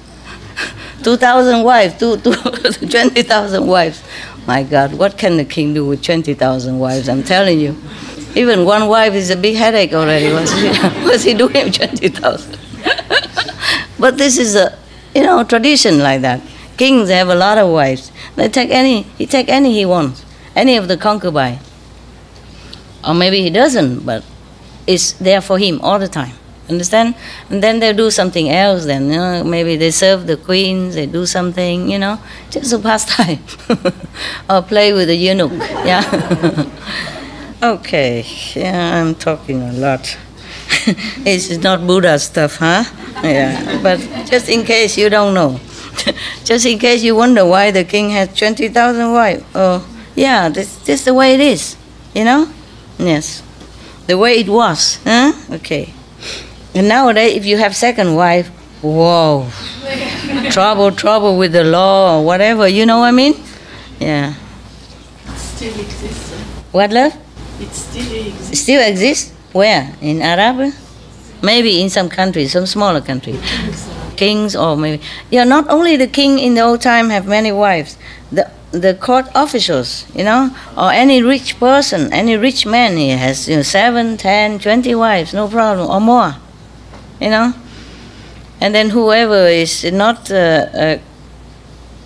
2,000 wives, 20,000 wives. My God, what can the king do with 20,000 wives? I'm telling you, even one wife is a big headache already. What's he doing with 20,000? But this is a, tradition like that. Kings have a lot of wives. He take any he wants, any of the concubine. Or maybe he doesn't, but it's there for him all the time. Understand? And then they do something else then, maybe they serve the queens, they do something, just a pastime. Or play with the eunuch, yeah. Okay, yeah, I'm talking a lot. It's not Buddha stuff, huh? Yeah, but just in case you don't know. Just in case you wonder why the king has 20,000 wives. Oh, yeah, this is the way it is, Yes, the way it was, huh? Okay. And nowadays, if you have second wife, whoa, trouble with the law or whatever, you know what I mean? Yeah. It still exists. What, love? It still exists. Still exists? Where? In Arab? Maybe in some countries, some smaller countries. Kings or maybe... Yeah, not only the king in the old time have many wives, the court officials, or any rich person, any rich man, he has 7, 10, 20 wives, no problem, or more, And then whoever is not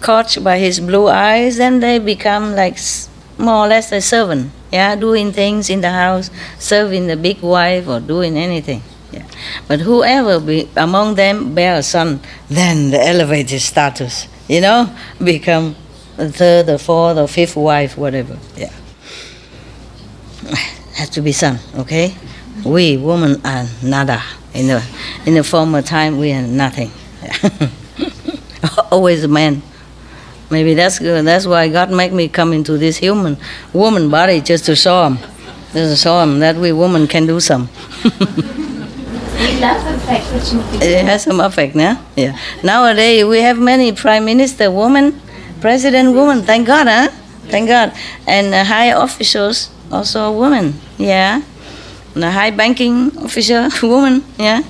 caught by his blue eyes, then they become like more or less a servant, doing things in the house, serving the big wife or doing anything. Yeah. But whoever among them bear a son, then the elevated status, become the third or fourth or fifth wife, whatever. Yeah. Has to be son, okay? We women are nada. In the former time, we are nothing. Always a man. Maybe that's good. That's why God make me come into this woman body, just to show him. Just to show him that we women can do some. It does affect the children. It has some effect, yeah? Yeah. Nowadays we have many prime minister women, president women. Thank God, huh? Thank God. And high officials also women, yeah. And a high banking official woman, yeah.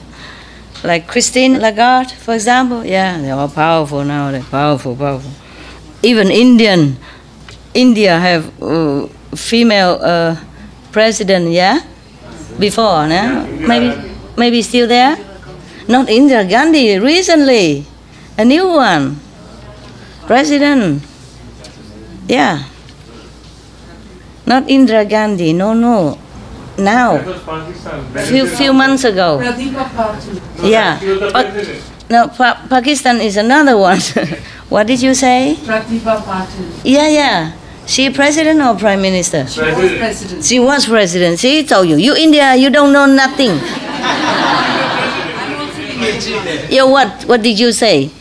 Like Christine Lagarde, for example, yeah. They're all powerful nowadays. Powerful. Even India have female president, yeah. Before, no? Maybe still there? Not Indira Gandhi, recently. A new one. President. Yeah. Not Indira Gandhi, no. Now. Few months ago. Yeah. No, Pakistan is another one. What did you say? Yeah. She president or prime minister? President. She was president. See, told you. You India, you don't know nothing. Yeah, what did you say?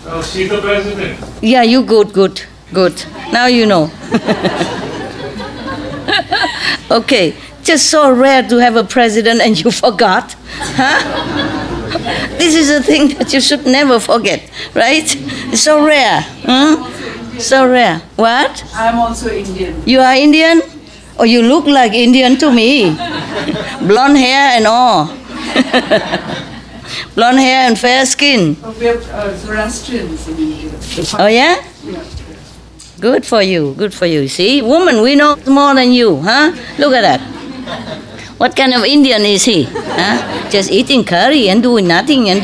Oh, she's the president. Yeah, you good. Now you know. Okay, just so rare to have a president and you forgot, huh? This is a thing that you should never forget, right? It's so rare. So rare. What? I'm also Indian. You are Indian? Oh, you look like Indian to me. Blonde hair and all. Blonde hair and fair skin. We have Zoroastrians in India. Oh, yeah? Yeah. Good for you. See, woman, we know more than you, huh? Look at that. What kind of Indian is he? Huh? Just eating curry and doing nothing and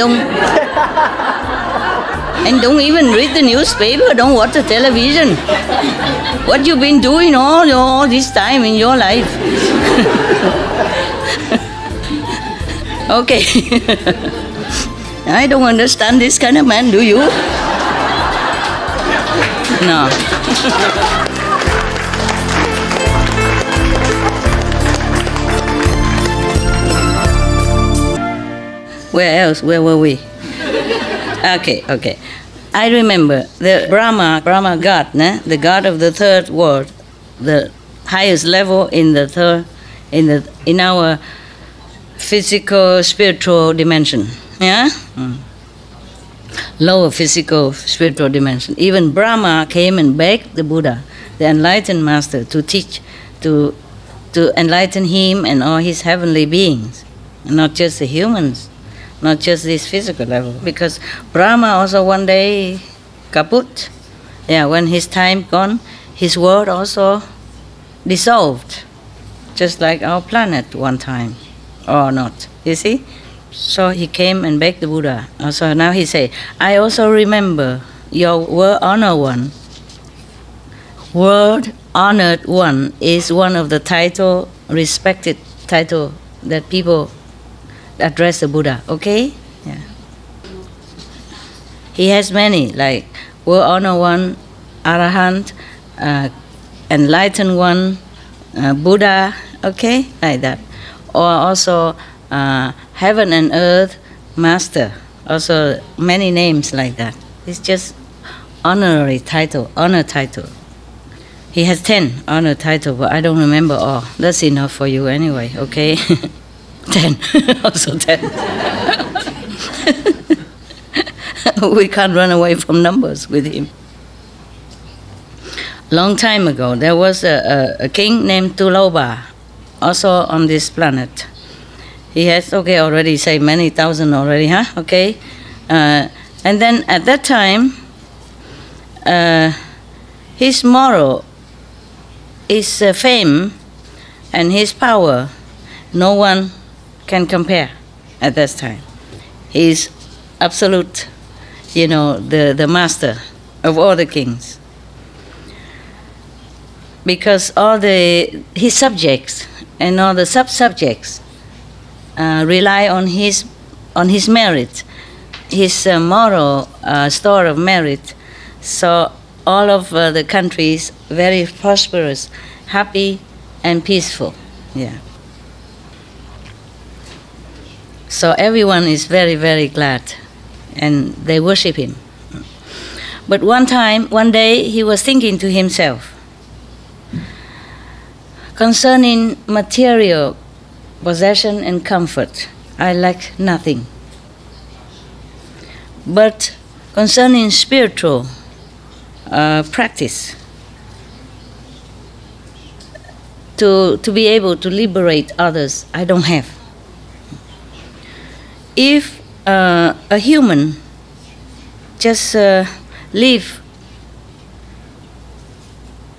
don't even read the newspaper, don't watch the television. What you been doing all this time in your life? Okay. I don't understand this kind of man, do you? No. Where else? Where were we? Okay. I remember the Brahma God, the God of the third world, the highest level in the third, in our physical spiritual dimension. Yeah. Lower physical spiritual dimension. Even Brahma came and begged the Buddha, the enlightened master, to teach, to enlighten him and all his heavenly beings, not just the humans, not just this physical level. Because Brahma also one day kaput. Yeah, when his time gone, his world also dissolved, just like our planet one time, or not. You see? So he came and begged the Buddha. Also now he say, I also remember your world honored one. World honored one is one of the respected title that people address the Buddha. Okay? Yeah. He has many, like world honored one, Arahant, enlightened one, Buddha. Okay, like that. Or also heaven and earth master, also many names like that. It's just honorary title, honor title. He has 10 honor title, but I don't remember all. That's enough for you anyway, okay? 10, also 10. We can't run away from numbers with him. Long time ago, there was a king named Tuloba, also on this planet. He has, okay, already say many thousand already, huh? Okay. And then at that time, his moral, his fame, and his power, no one can compare at that time. He is absolute, the master of all the kings. Because all his subjects and all the sub-subjects rely on his merit, his moral store of merit. So all of the countries very prosperous, happy, and peaceful. Yeah. So everyone is very, very glad, and they worship him. But one day, he was thinking to himself, concerning material possession and comfort, I lack nothing. But concerning spiritual practice, to be able to liberate others, I don't have. If a human just live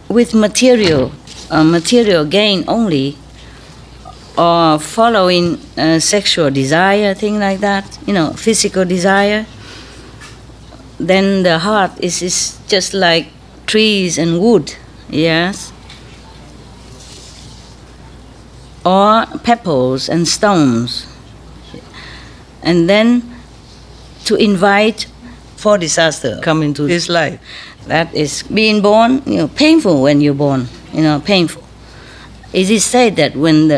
with material gain only, or following sexual desire, thing like that, physical desire, then the heart is just like trees and wood, yes, or pebbles and stones. And then to invite for disaster come into his life. That is being born, painful when you're born, painful. It is said that when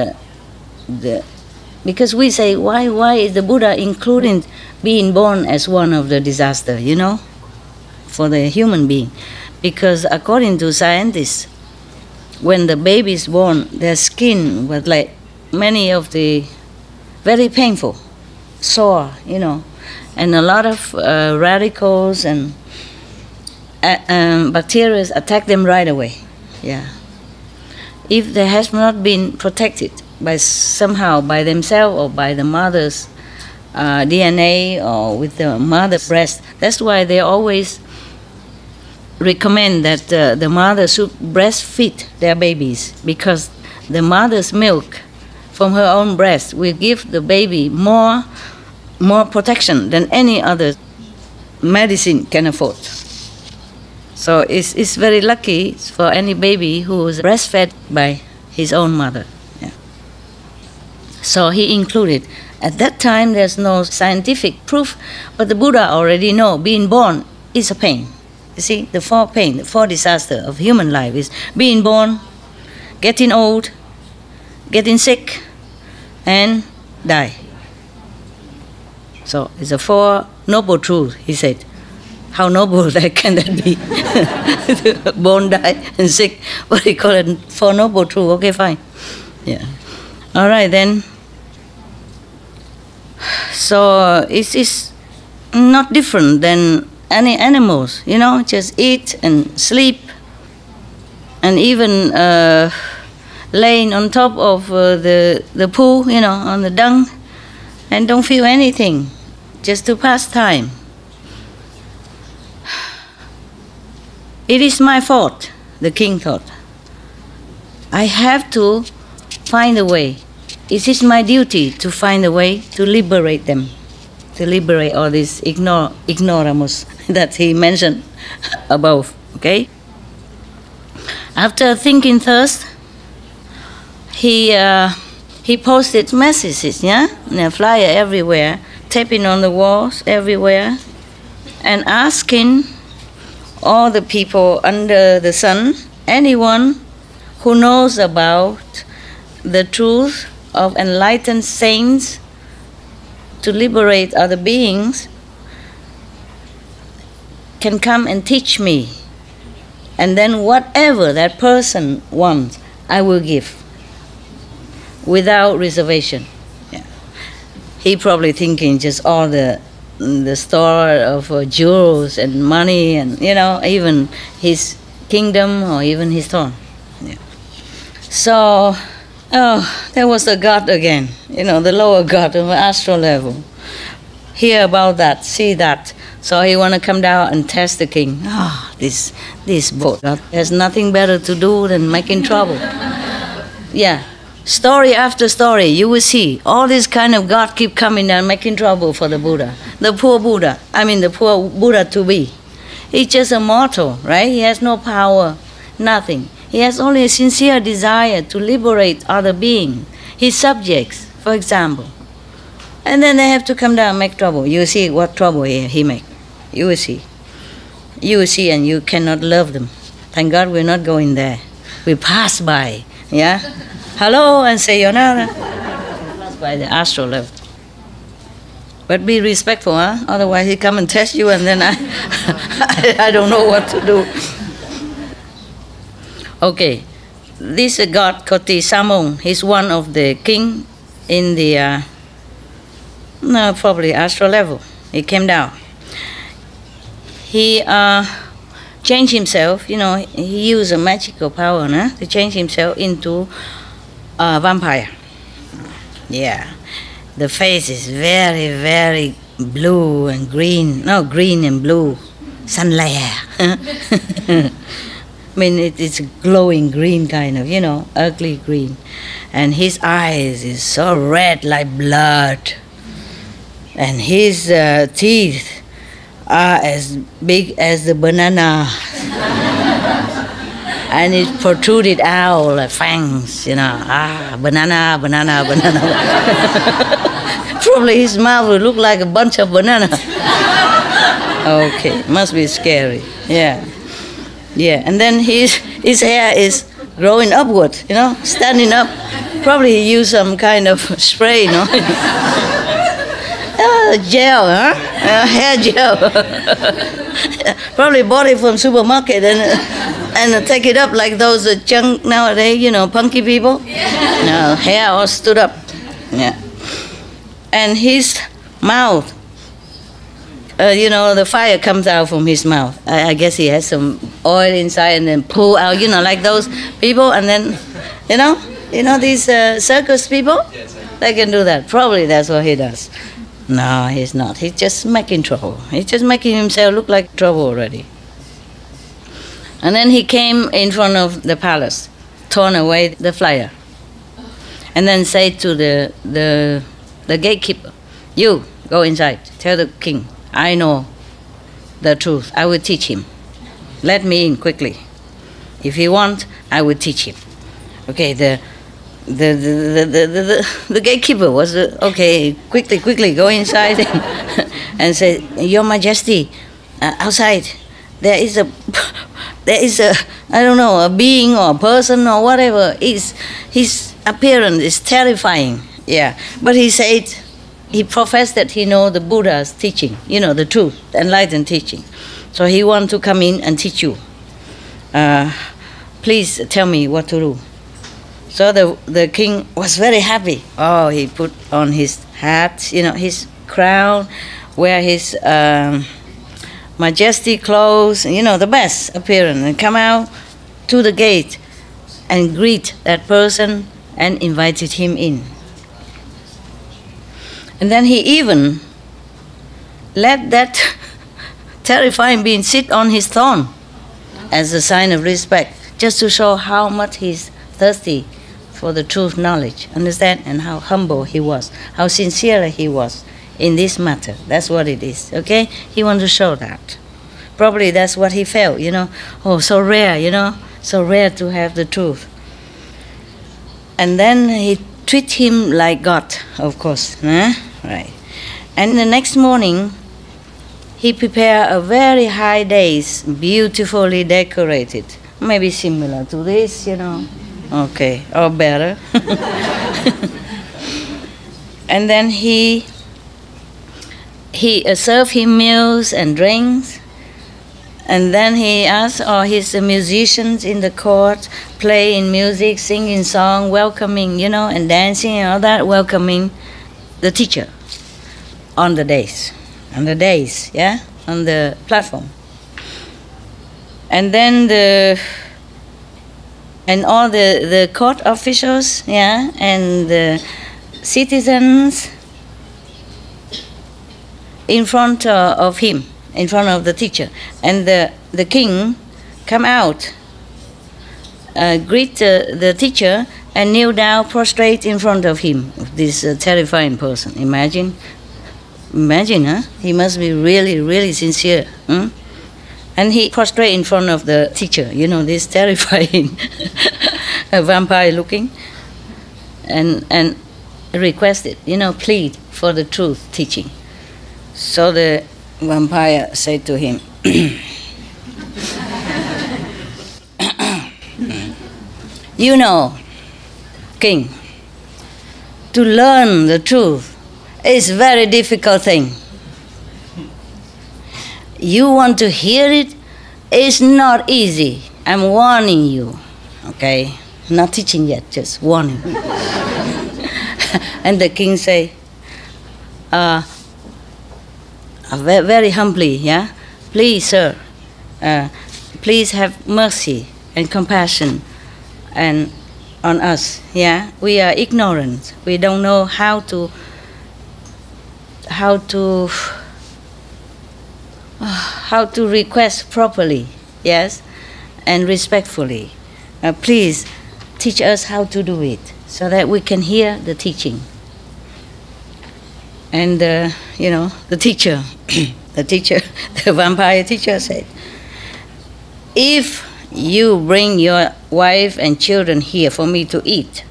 because we say, why is the Buddha including being born as one of the disaster, for the human being? Because according to scientists, when the baby is born, their skin was like many of the very painful, sore, and a lot of radicals and bacteria attack them right away. Yeah. If they has not been protected by themselves or by the mother's DNA or with the mother's breast, that's why they always recommend that the mother should breastfeed their babies, because the mother's milk from her own breast will give the baby more protection than any other medicine can afford. So it's very lucky for any baby who is breastfed by his own mother. Yeah. So he included. At that time, there's no scientific proof, but the Buddha already know being born is a pain. You see, the four pain, the four disaster of human life is being born, getting old, getting sick, and die. So it's a four noble truths, he said. How noble can that be? Born, die, and sick. What do you call it? Four noble truths. Okay, fine. Yeah. All right, then. So it's not different than any animals, just eat and sleep, and even laying on top of the pool, on the dung, and don't feel anything, just to pass time. It is my fault, the king thought. I have to find a way. It is my duty to find a way to liberate them, to liberate all these ignoramus that he mentioned above, okay? After thinking first, he posted messages, flyer everywhere, taping on the walls everywhere, and asking all the people under the sun, anyone who knows about the truth of enlightened saints to liberate other beings, can come and teach me. And then whatever that person wants, I will give, without reservation. Yeah. He probably thinking just all the store of jewels and money and, even his kingdom or even his throne. Yeah. So, there was the God again, the lower God of the astral level. Hear about that, see that. So he want to come down and test the king. This boat has nothing better to do than making trouble. Yeah. Story after story, you will see all this kind of God keep coming and making trouble for the Buddha. The poor Buddha, the poor Buddha to be. He's just a mortal, right? He has no power, nothing. He has only a sincere desire to liberate other beings, his subjects, for example. And then they have to come down and make trouble. You see what trouble he make. You will see. You will see, and you cannot love them. Thank God we're not going there. We pass by, yeah? Hello, and say, pass by the astral level. But be respectful, huh? Otherwise he come and test you and then I don't know what to do. Okay, this god Koti Samong, he's one of the king in the, probably astral level. He came down. He changed himself, he used a magical power to change himself into a vampire. Yeah, the face is very, very blue and green. No, green and blue. Sunlight. I mean, it's glowing green kind of, ugly green. And his eyes is so red like blood. And his teeth are as big as the banana. And it protruded out like fangs, banana, banana, banana. Probably his mouth would look like a bunch of banana. Okay, must be scary, yeah. Yeah, and then his hair is growing upward, standing up. Probably he used some kind of spray, gel, huh? Hair gel. Probably bought it from supermarket and take it up like those junk nowadays, punky people. No, hair all stood up. Yeah. And his mouth, the fire comes out from his mouth. I guess he has some oil inside and then pull out, like those people. And then, these circus people, they can do that. Probably that's what he does. No, he's not. He's just making trouble. He's just making himself look like trouble already. And then he came in front of the palace, torn away the flyer, and then said to the gatekeeper, "You go inside, tell the king, I know the truth. I will teach him. Let me in quickly. If he wants, I will teach him." Okay, the gatekeeper was okay. Quickly go inside and say, "Your Majesty, outside there is a I don't know, a being or a person or whatever. His appearance is terrifying." Yeah, but he said, he professed that he knows the Buddha's teaching, the truth, enlightened teaching. So he wants to come in and teach you. Please tell me what to do. So the king was very happy. Oh, he put on his hat, his crown, wear his majestic clothes, the best appearance, and come out to the gate and greet that person and invited him in. And then he even let that terrifying being sit on his throne as a sign of respect, just to show how much he's thirsty for the truth knowledge, understand, and how humble he was, how sincere he was in this matter. That's what it is, okay? He wanted to show that. Probably that's what he felt, oh, so rare, so rare to have the truth. And then he treat him like God, of course, right? And the next morning, he prepared a very high dais, beautifully decorated, maybe similar to this, okay, or better. And then he served him meals and drinks. And then he asked all his musicians in the court, playing music, singing song, welcoming, and dancing and all that, welcoming the teacher on the dais, on the platform. And then all the court officials, and the citizens in front of him, in front of the teacher. And the king come out, greet the teacher, and kneel down, prostrate in front of him, this terrifying person. Imagine, huh? He must be really, really sincere. And he prostrate in front of the teacher, this terrifying vampire looking, and requested, plead for the truth teaching. So the vampire said to him, "King, to learn the truth It's a very difficult thing. You want to hear it? It's not easy. I'm warning you. Okay? Not teaching yet, just warning. And the king say, very humbly, yeah? Please, sir, please have mercy and compassion and on us, yeah? We are ignorant. We don't know how to request properly, yes, and respectfully. Please teach us how to do it so that we can hear the teaching. And the teacher, the vampire teacher said, if you bring your wife and children here for me to eat,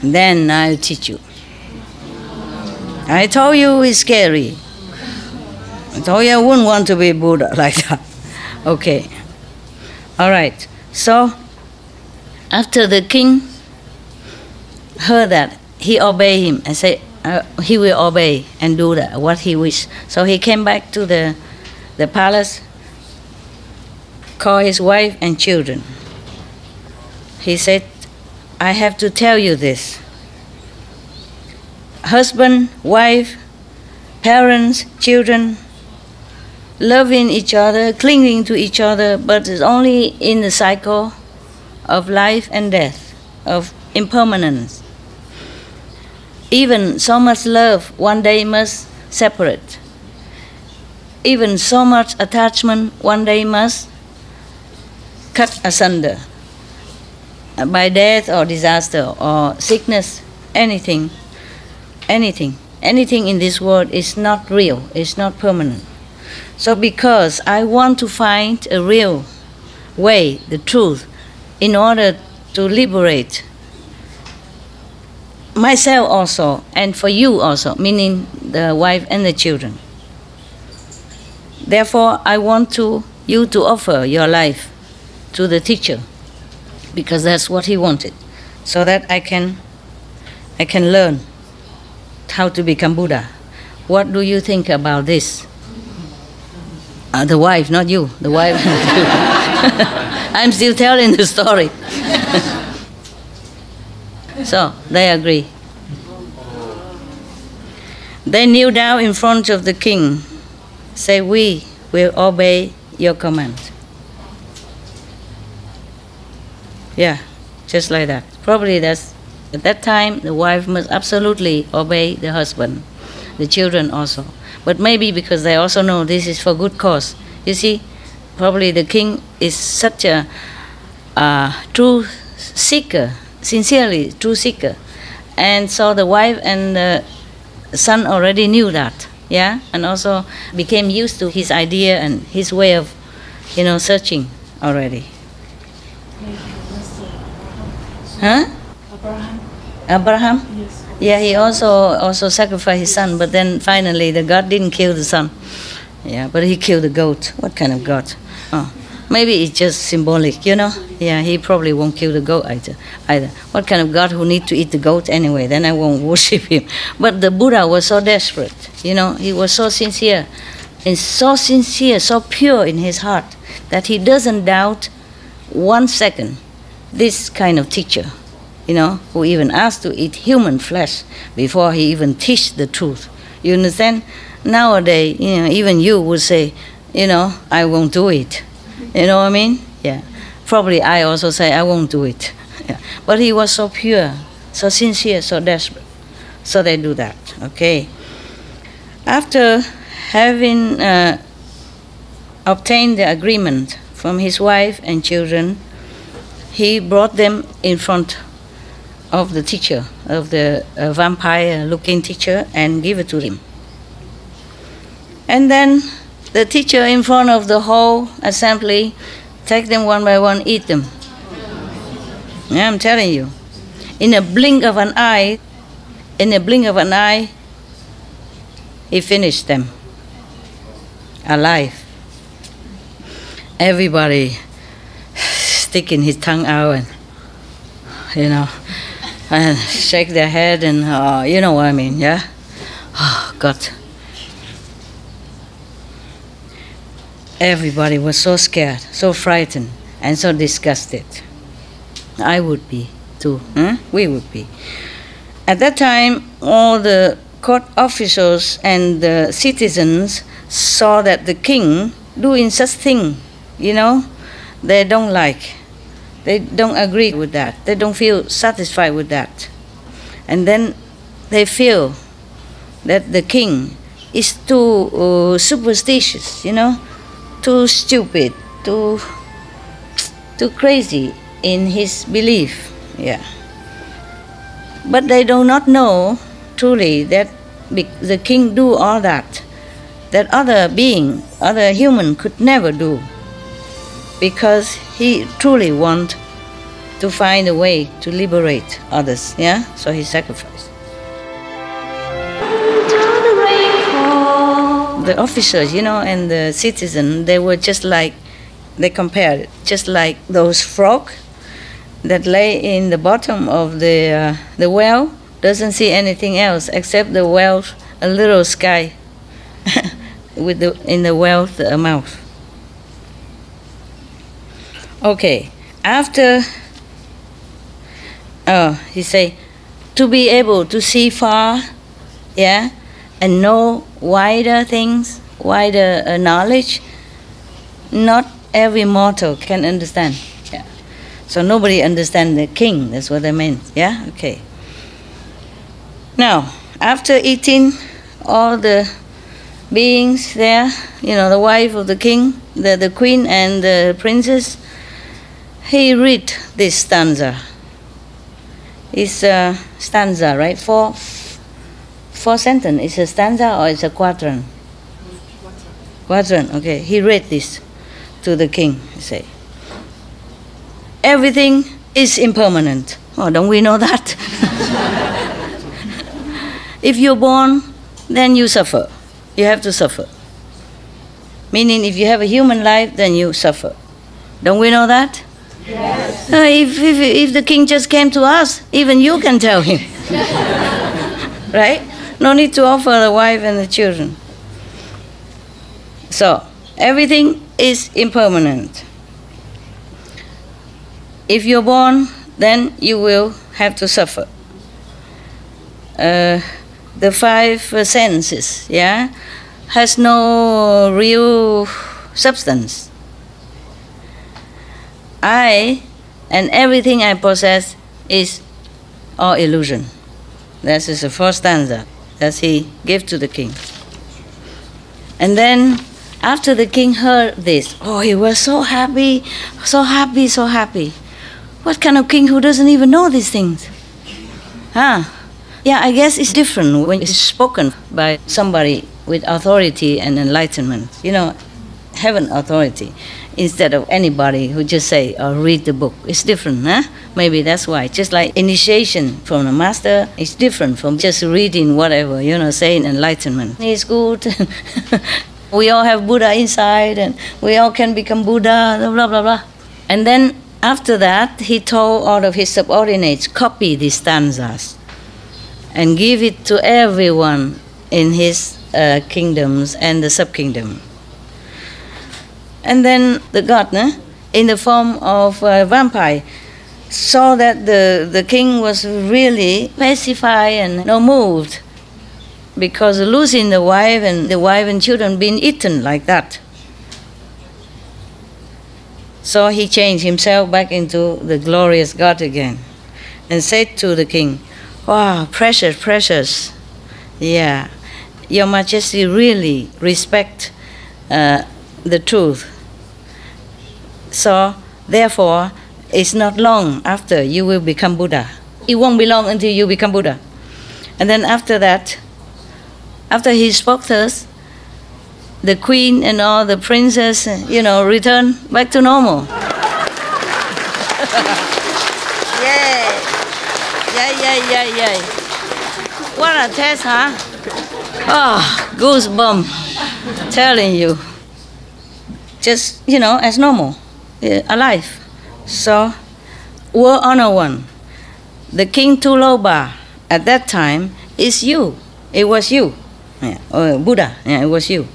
then I'll teach you. I told you it's scary. I told you I wouldn't want to be Buddha like that. Okay. All right. So, after the king heard that, he obeyed him and said he will obey and do that, what he wished. So he came back to the palace, called his wife and children. He said, I have to tell you this. Husband, wife, parents, children, loving each other, clinging to each other, but it's only in the cycle of life and death, of impermanence. Even so much love one day must separate. Even so much attachment one day must cut asunder by death or disaster or sickness, anything in this world is not real, it's not permanent. So because I want to find a real way, the truth, in order to liberate myself also, and for you also, meaning the wife and the children. Therefore, I want you to offer your life to the teacher, because that's what he wanted, so that I can learn how to become Buddha. What do you think about this? The wife, not you. The wife. I'm still telling the story. So they agree. They kneel down in front of the king, say, we will obey your command. Yeah, just like that. Probably that's, at that time, the wife must absolutely obey the husband, the children also. But maybe because they also know this is for good cause. You see, probably the king is such a true seeker, sincerely true seeker. And so the wife and the son already knew that, yeah? And also became used to his idea and his way of, searching already. Huh? Abraham? Yes. Yeah, he also sacrificed his son, but then finally the God didn't kill the son. Yeah, but he killed the goat. What kind of God? Oh, maybe it's just symbolic, Yeah, he probably won't kill the goat either. What kind of God who need to eat the goat anyway? Then I won't worship him. But the Buddha was so desperate, he was so sincere, and so pure in his heart, that he doesn't doubt 1 second this kind of teacher, who even asked to eat human flesh before he even teach the truth. You understand? Nowadays, even you would say, I won't do it. You know what I mean? Yeah. Probably I also say, I won't do it. Yeah. But he was so pure, so sincere, so desperate. So they do that, okay? After having obtained the agreement from his wife and children, he brought them in front of the teacher, of the vampire-looking teacher, and give it to him. And then the teacher, in front of the whole assembly, take them one by one, eat them. Yeah, I'm telling you. In a blink of an eye, he finished them alive. Everybody sticking his tongue out and, and shake their head and, you know what I mean, yeah? God. Everybody was so scared, so frightened, and so disgusted. I would be too. Huh? We would be. At that time, all the court officials and the citizens saw that the king doing such thing, they don't like. They don't agree with that. They don't feel satisfied with that. And then they feel that the king is too superstitious, too stupid, too crazy in his belief. Yeah. But they do not know truly that the king do all that other being, other human could never do, because he truly want to find a way to liberate others. Yeah, so he sacrificed. The officers, and the citizen, they were just like, they compared it, just like those frogs that lay in the bottom of the well, doesn't see anything else except the well, a little sky with in the well's mouth. Okay, after, he say, to be able to see far, yeah, and know wider things, wider knowledge, not every mortal can understand. Yeah. So nobody understands the king, that's what I meant. Yeah, okay. Now, after eating all the beings there, the wife of the king, the queen and the princess, he read this stanza. It's a stanza, right? Four sentences. It's a stanza or it's a quatrain? Quatrain, okay. He read this to the king. He say, everything is impermanent. Oh, don't we know that? If you're born, then you suffer. You have to suffer. Meaning, if you have a human life, then you suffer. Don't we know that? Yes. If the king just came to us, even you can tell him. Right? No need to offer the wife and the children. So, everything is impermanent. If you're born, then you will have to suffer. The five senses, yeah, has no real substance. I and everything I possess is all illusion. That is the first stanza that he gave to the king. And then after the king heard this, he was so happy, so happy, so happy. What kind of king who doesn't even know these things? Yeah, I guess it's different when it's spoken by somebody with authority and enlightenment. Heaven authority, instead of anybody who just say or read the book. It's different, huh? Maybe that's why. Just like initiation from the master is different from just reading whatever, saying enlightenment. It's good. We all have Buddha inside and we all can become Buddha, blah, blah, blah. And then after that, he told all of his subordinates, copy these stanzas and give it to everyone in his kingdoms and the sub-kingdom. And then the god, in the form of a vampire, saw that the king was really pacified and moved, because losing the wife and children being eaten like that. So he changed himself back into the glorious God again and said to the king, wow, precious, precious. Yeah, Your Majesty really respect the truth. So, therefore, it's not long after you will become Buddha. It won't be long until you become Buddha. And then after that, after he spoke to us, the queen and all the princes, return back to normal. Yay! Yay. What a test, huh? Oh, goosebumps, telling you. Just, as normal, alive. So, World Honor One, the King Tuloba at that time is you. It was you. Yeah. Buddha, yeah, it was you.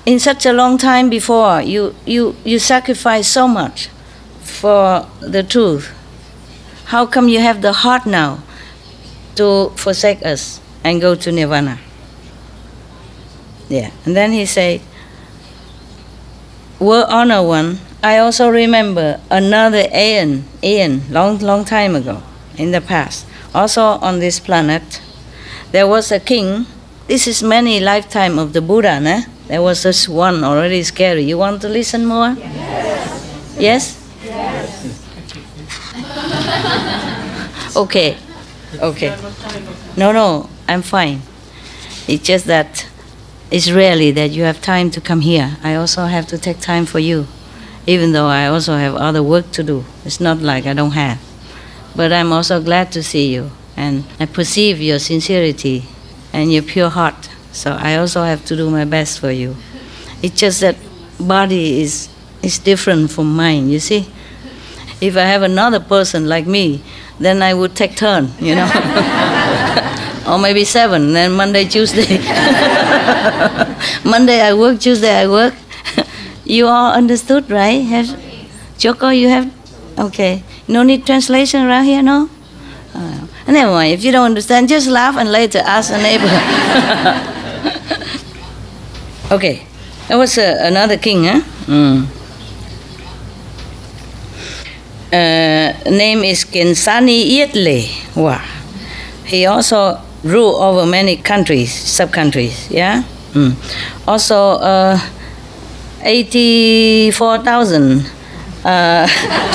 In such a long time before, you sacrificed so much for the truth. How come you have the heart now to forsake us and go to Nirvana? Yeah. And then he said, World Honor One, I also remember another aeon, long time ago, in the past, also on this planet, there was a king. This is many lifetime of the Buddha, né? There was this one already scary. You want to listen more? Yes? Yes? Okay. No, I'm fine. It's just that it's rarely that you have time to come here. I also have to take time for you, even though I also have other work to do. It's not like I don't have. But I'm also glad to see you, and I perceive your sincerity and your pure heart. So I also have to do my best for you. It's just that body is different from mine, you see. If I have another person like me, then I would take turn, you know. Or maybe 7, then Monday, Tuesday. Monday I work, Tuesday I work. You all understood, right? Choco, you have? Okay. No need translation around here, no? Never mind, if you don't understand, just laugh and later ask a neighbor. Okay, that was another king, huh? Name is Kensani Yetle. Wow. He also ruled over many countries, sub-countries, yeah? Also, 84,000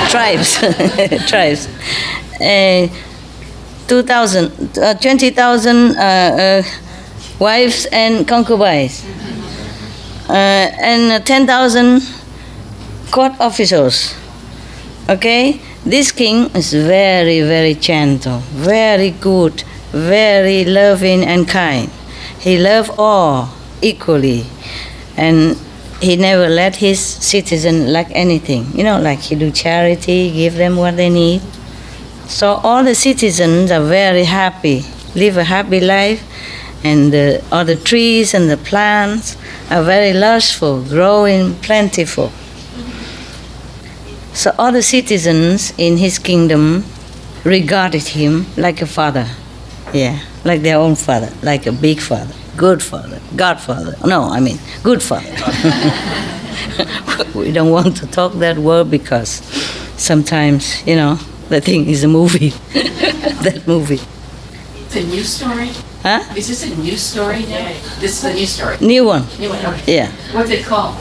tribes, 20,000 wives and concubines, and 10,000 court officials. Okay, this king is very, very gentle, very good, very loving and kind. He loved all equally, and he never let his citizens lack anything. You know, like he do charity, give them what they need. So all the citizens are very happy, live a happy life, and all the trees and the plants are very lustful, growing plentiful. So all the citizens in his kingdom regarded him like a father, yeah, like their own father, like a big father, good father, godfather. No, I mean good father. We don't want to talk that word because sometimes, you know, the thing is a movie, that movie. It's a new story? Huh? Is this a new story now? This is a new story? New one. New one, okay. Yeah. What's it called?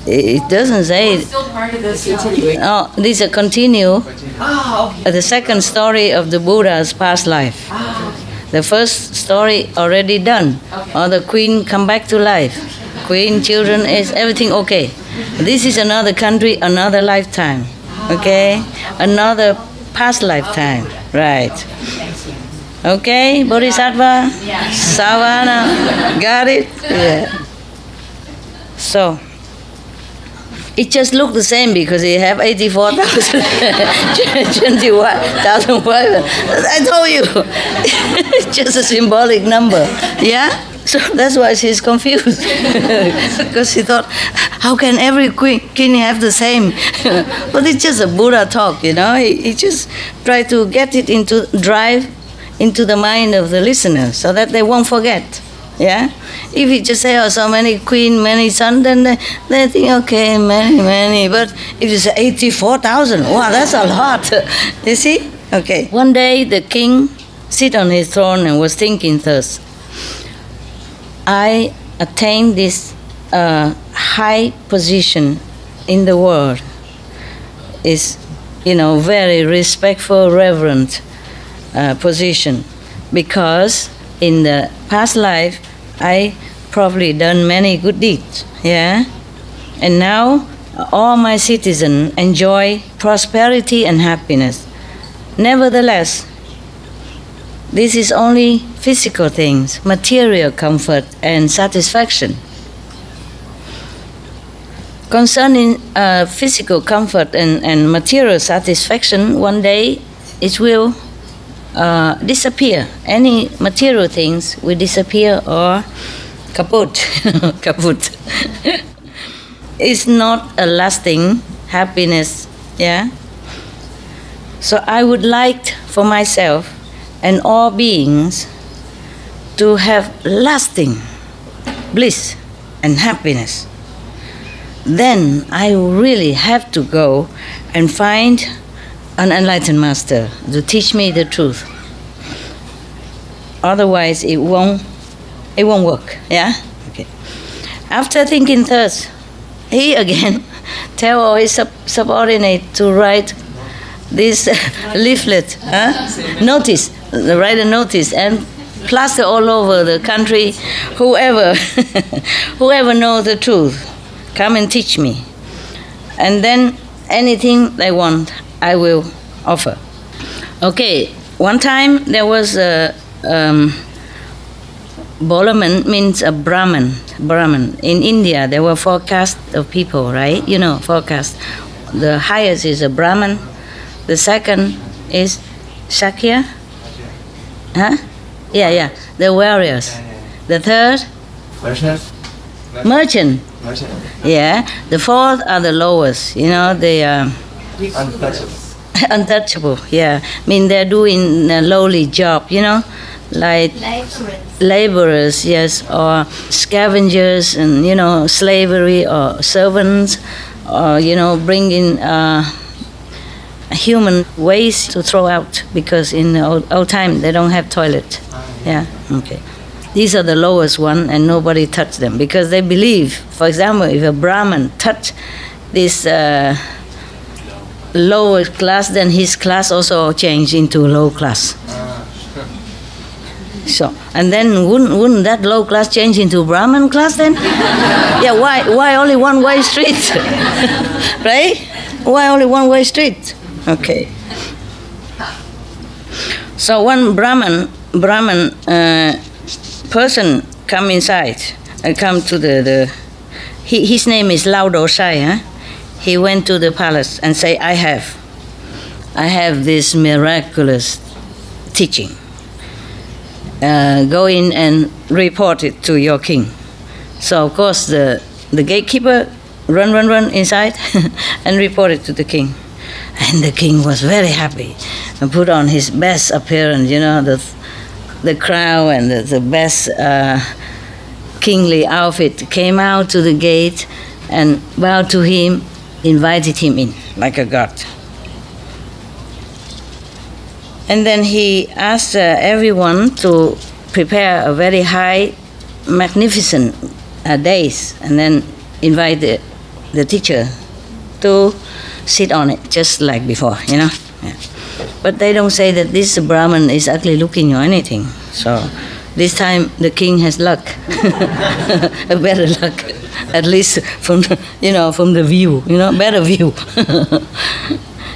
It doesn't say. It's still part of this continuing. Oh, this is a continue. Oh, okay. The second story of the Buddha's past life. Oh, okay. The first story already done. Okay. Or the queen come back to life. Queen, children, is everything okay. This is another country, another lifetime. Okay? Another past lifetime. Right. Okay, Bodhisattva? Yeah. Savana? Got it? Yeah. So, it just looked the same because he have 84,000, 21,000 wives. I told you, it's just a symbolic number, yeah? So that's why she's confused, because she thought, how can every king have the same? But it's just a Buddha talk, you know? He just tried to get it drive into the mind of the listeners so that they won't forget, yeah? If you just say, oh, so many queen, many sons, then they think, okay, many. But if you say 84,000, wow, that's a lot. You see? Okay. One day, the king sit on his throne and was thinking thus, I attained this high position in the world. Is, you know, very respectful, reverent position, because in the past life, I probably done many good deeds, yeah? And now, all my citizens enjoy prosperity and happiness. Nevertheless, this is only physical things, material comfort and satisfaction. Concerning physical comfort and material satisfaction, one day it will disappear. Any material things will disappear or kaput. Kaput. It's not a lasting happiness. Yeah. So I would like for myself and all beings to have lasting bliss and happiness. Then I really have to go and find an enlightened master to teach me the truth. Otherwise, it won't work. Yeah. Okay. After thinking thus, he again tell all his subordinate to write this leaflet, notice, write a notice and plaster all over the country. Whoever knows the truth, come and teach me. And then anything they want, I will offer. Okay, one time there was a Bolaman means a Brahman. In India, there were 4 castes of people, right? You know, 4 castes. The highest is a Brahman. The second is Shakya. Huh? Yeah. The warriors. The third? Merchant. Yeah. The fourth are the lowest. You know, they are untouchable. Yeah. I mean, they're doing a lowly job, you know, like laborers, yes, or scavengers and, you know, slavery or servants, or, you know, bringing human waste to throw out because in the old time they don't have toilet. Yeah, okay. These are the lowest one and nobody touched them because they believe, for example, if a Brahman touch this lower class, then his class also change into low class. So, and then wouldn't that low class change into Brahman class then? Yeah, why only one-way street? Right? Why only one-way street? Okay. So one Brahman person come inside, come to his name is Lao Dosai. Huh? He went to the palace and say, I have this miraculous teaching. Go in and report it to your king. So of course the gatekeeper run inside and report it to the king. And the king was very happy and put on his best appearance, you know, the crown and the best kingly outfit, came out to the gate and bowed to him, invited him in like a god. And then he asked everyone to prepare a very high, magnificent days, and then invite the teacher to sit on it, just like before, you know. Yeah. But they don't say that this Brahman is ugly looking or anything. So this time the king has luck, a better luck, at least from the view, you know, better view.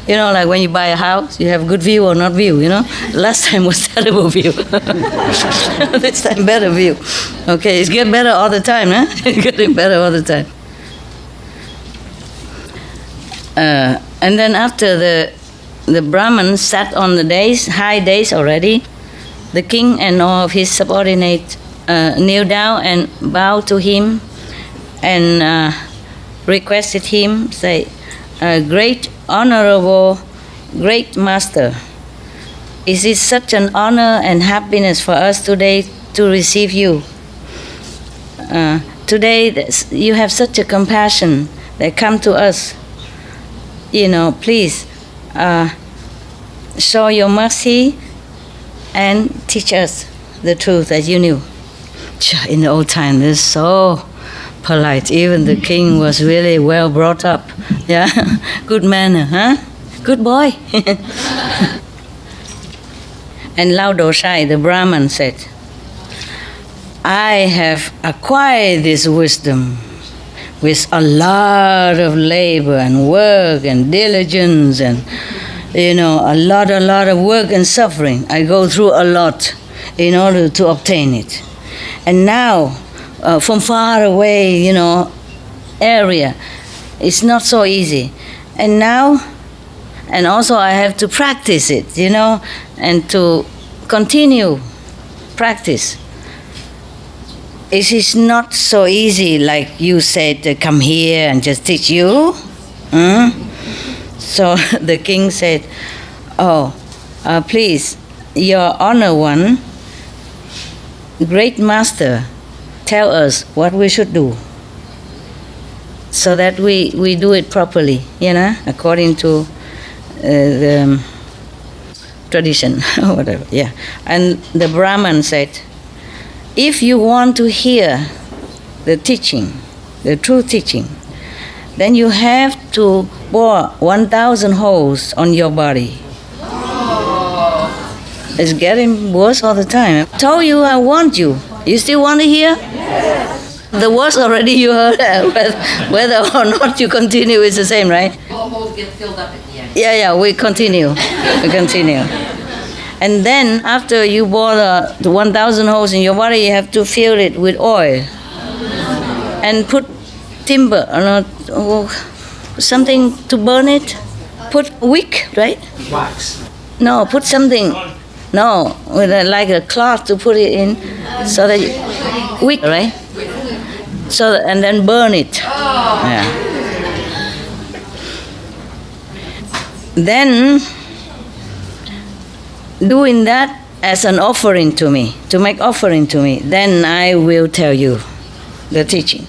You know, like when you buy a house, you have good view or not view, you know. Last time was terrible view. This time better view. Okay, it's getting better all the time, huh? It's getting better all the time. And then after the Brahman sat on the high days already, the king and all of his subordinates kneel down and bow to him and requested him, say, great honorable, great master, is it such an honor and happiness for us today to receive you? Today you have such a compassion that come to us. You know, please show your mercy and teach us the truth that you knew. In the old time, they're so polite. Even the king was really well brought up. Yeah, good manner, huh? Good boy. And Lao Dosai, the Brahman, said, I have acquired this wisdom with a lot of labor and work and diligence and, you know, a lot of work and suffering. I go through a lot in order to obtain it. And now, from far away, you know, area, it's not so easy. And now And also I have to practice it, you know, and to continue practice. It is not so easy like you said, come here and just teach you. So the king said, oh, please, your honor one, great master, tell us what we should do so that we do it properly, you know, according to the tradition or whatever, yeah. And the Brahman said, if you want to hear the teaching, the true teaching, then you have to bore 1,000 holes on your body. It's getting worse all the time. I told you I want you. You still want to hear? Yes. The words already you heard, whether or not you continue is the same, right? All holes get filled up at the end. Yeah, we continue. We continue. And then after you bore the 1,000 holes in your body, you have to fill it with oil. And put timber, something to burn it. Put wick, right? Wax. No, put something. No, with like a cloth to put it in, so that wick, right? So and then burn it. Yeah. Then doing that as an offering to me, to make offering to me, then I will tell you the teaching.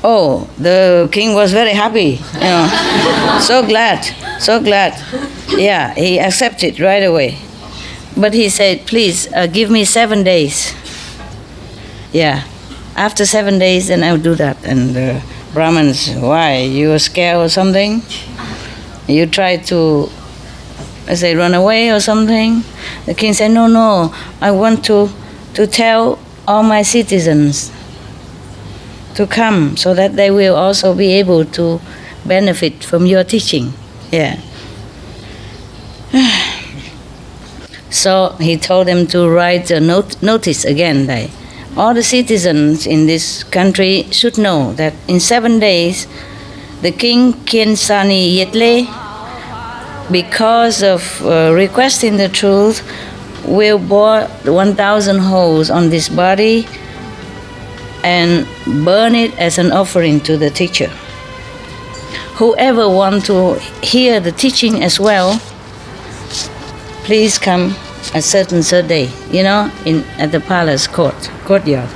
Oh, the king was very happy, you know, so glad, so glad. Yeah, he accepted right away. But he said, please give me 7 days. Yeah, after 7 days, then I'll do that. And the Brahmins, why? You were scared or something? You tried to, let's say, run away or something? The king said, no, I want to tell all my citizens to come so that they will also be able to benefit from your teaching. Yeah. So he told them to write a notice again that all the citizens in this country should know that in 7 days the king Kiensani Yetle, because of requesting the truth, will bore 1,000 holes on this body and burn it as an offering to the teacher. Whoever wants to hear the teaching as well, please come a certain day, you know, at the palace courtyard.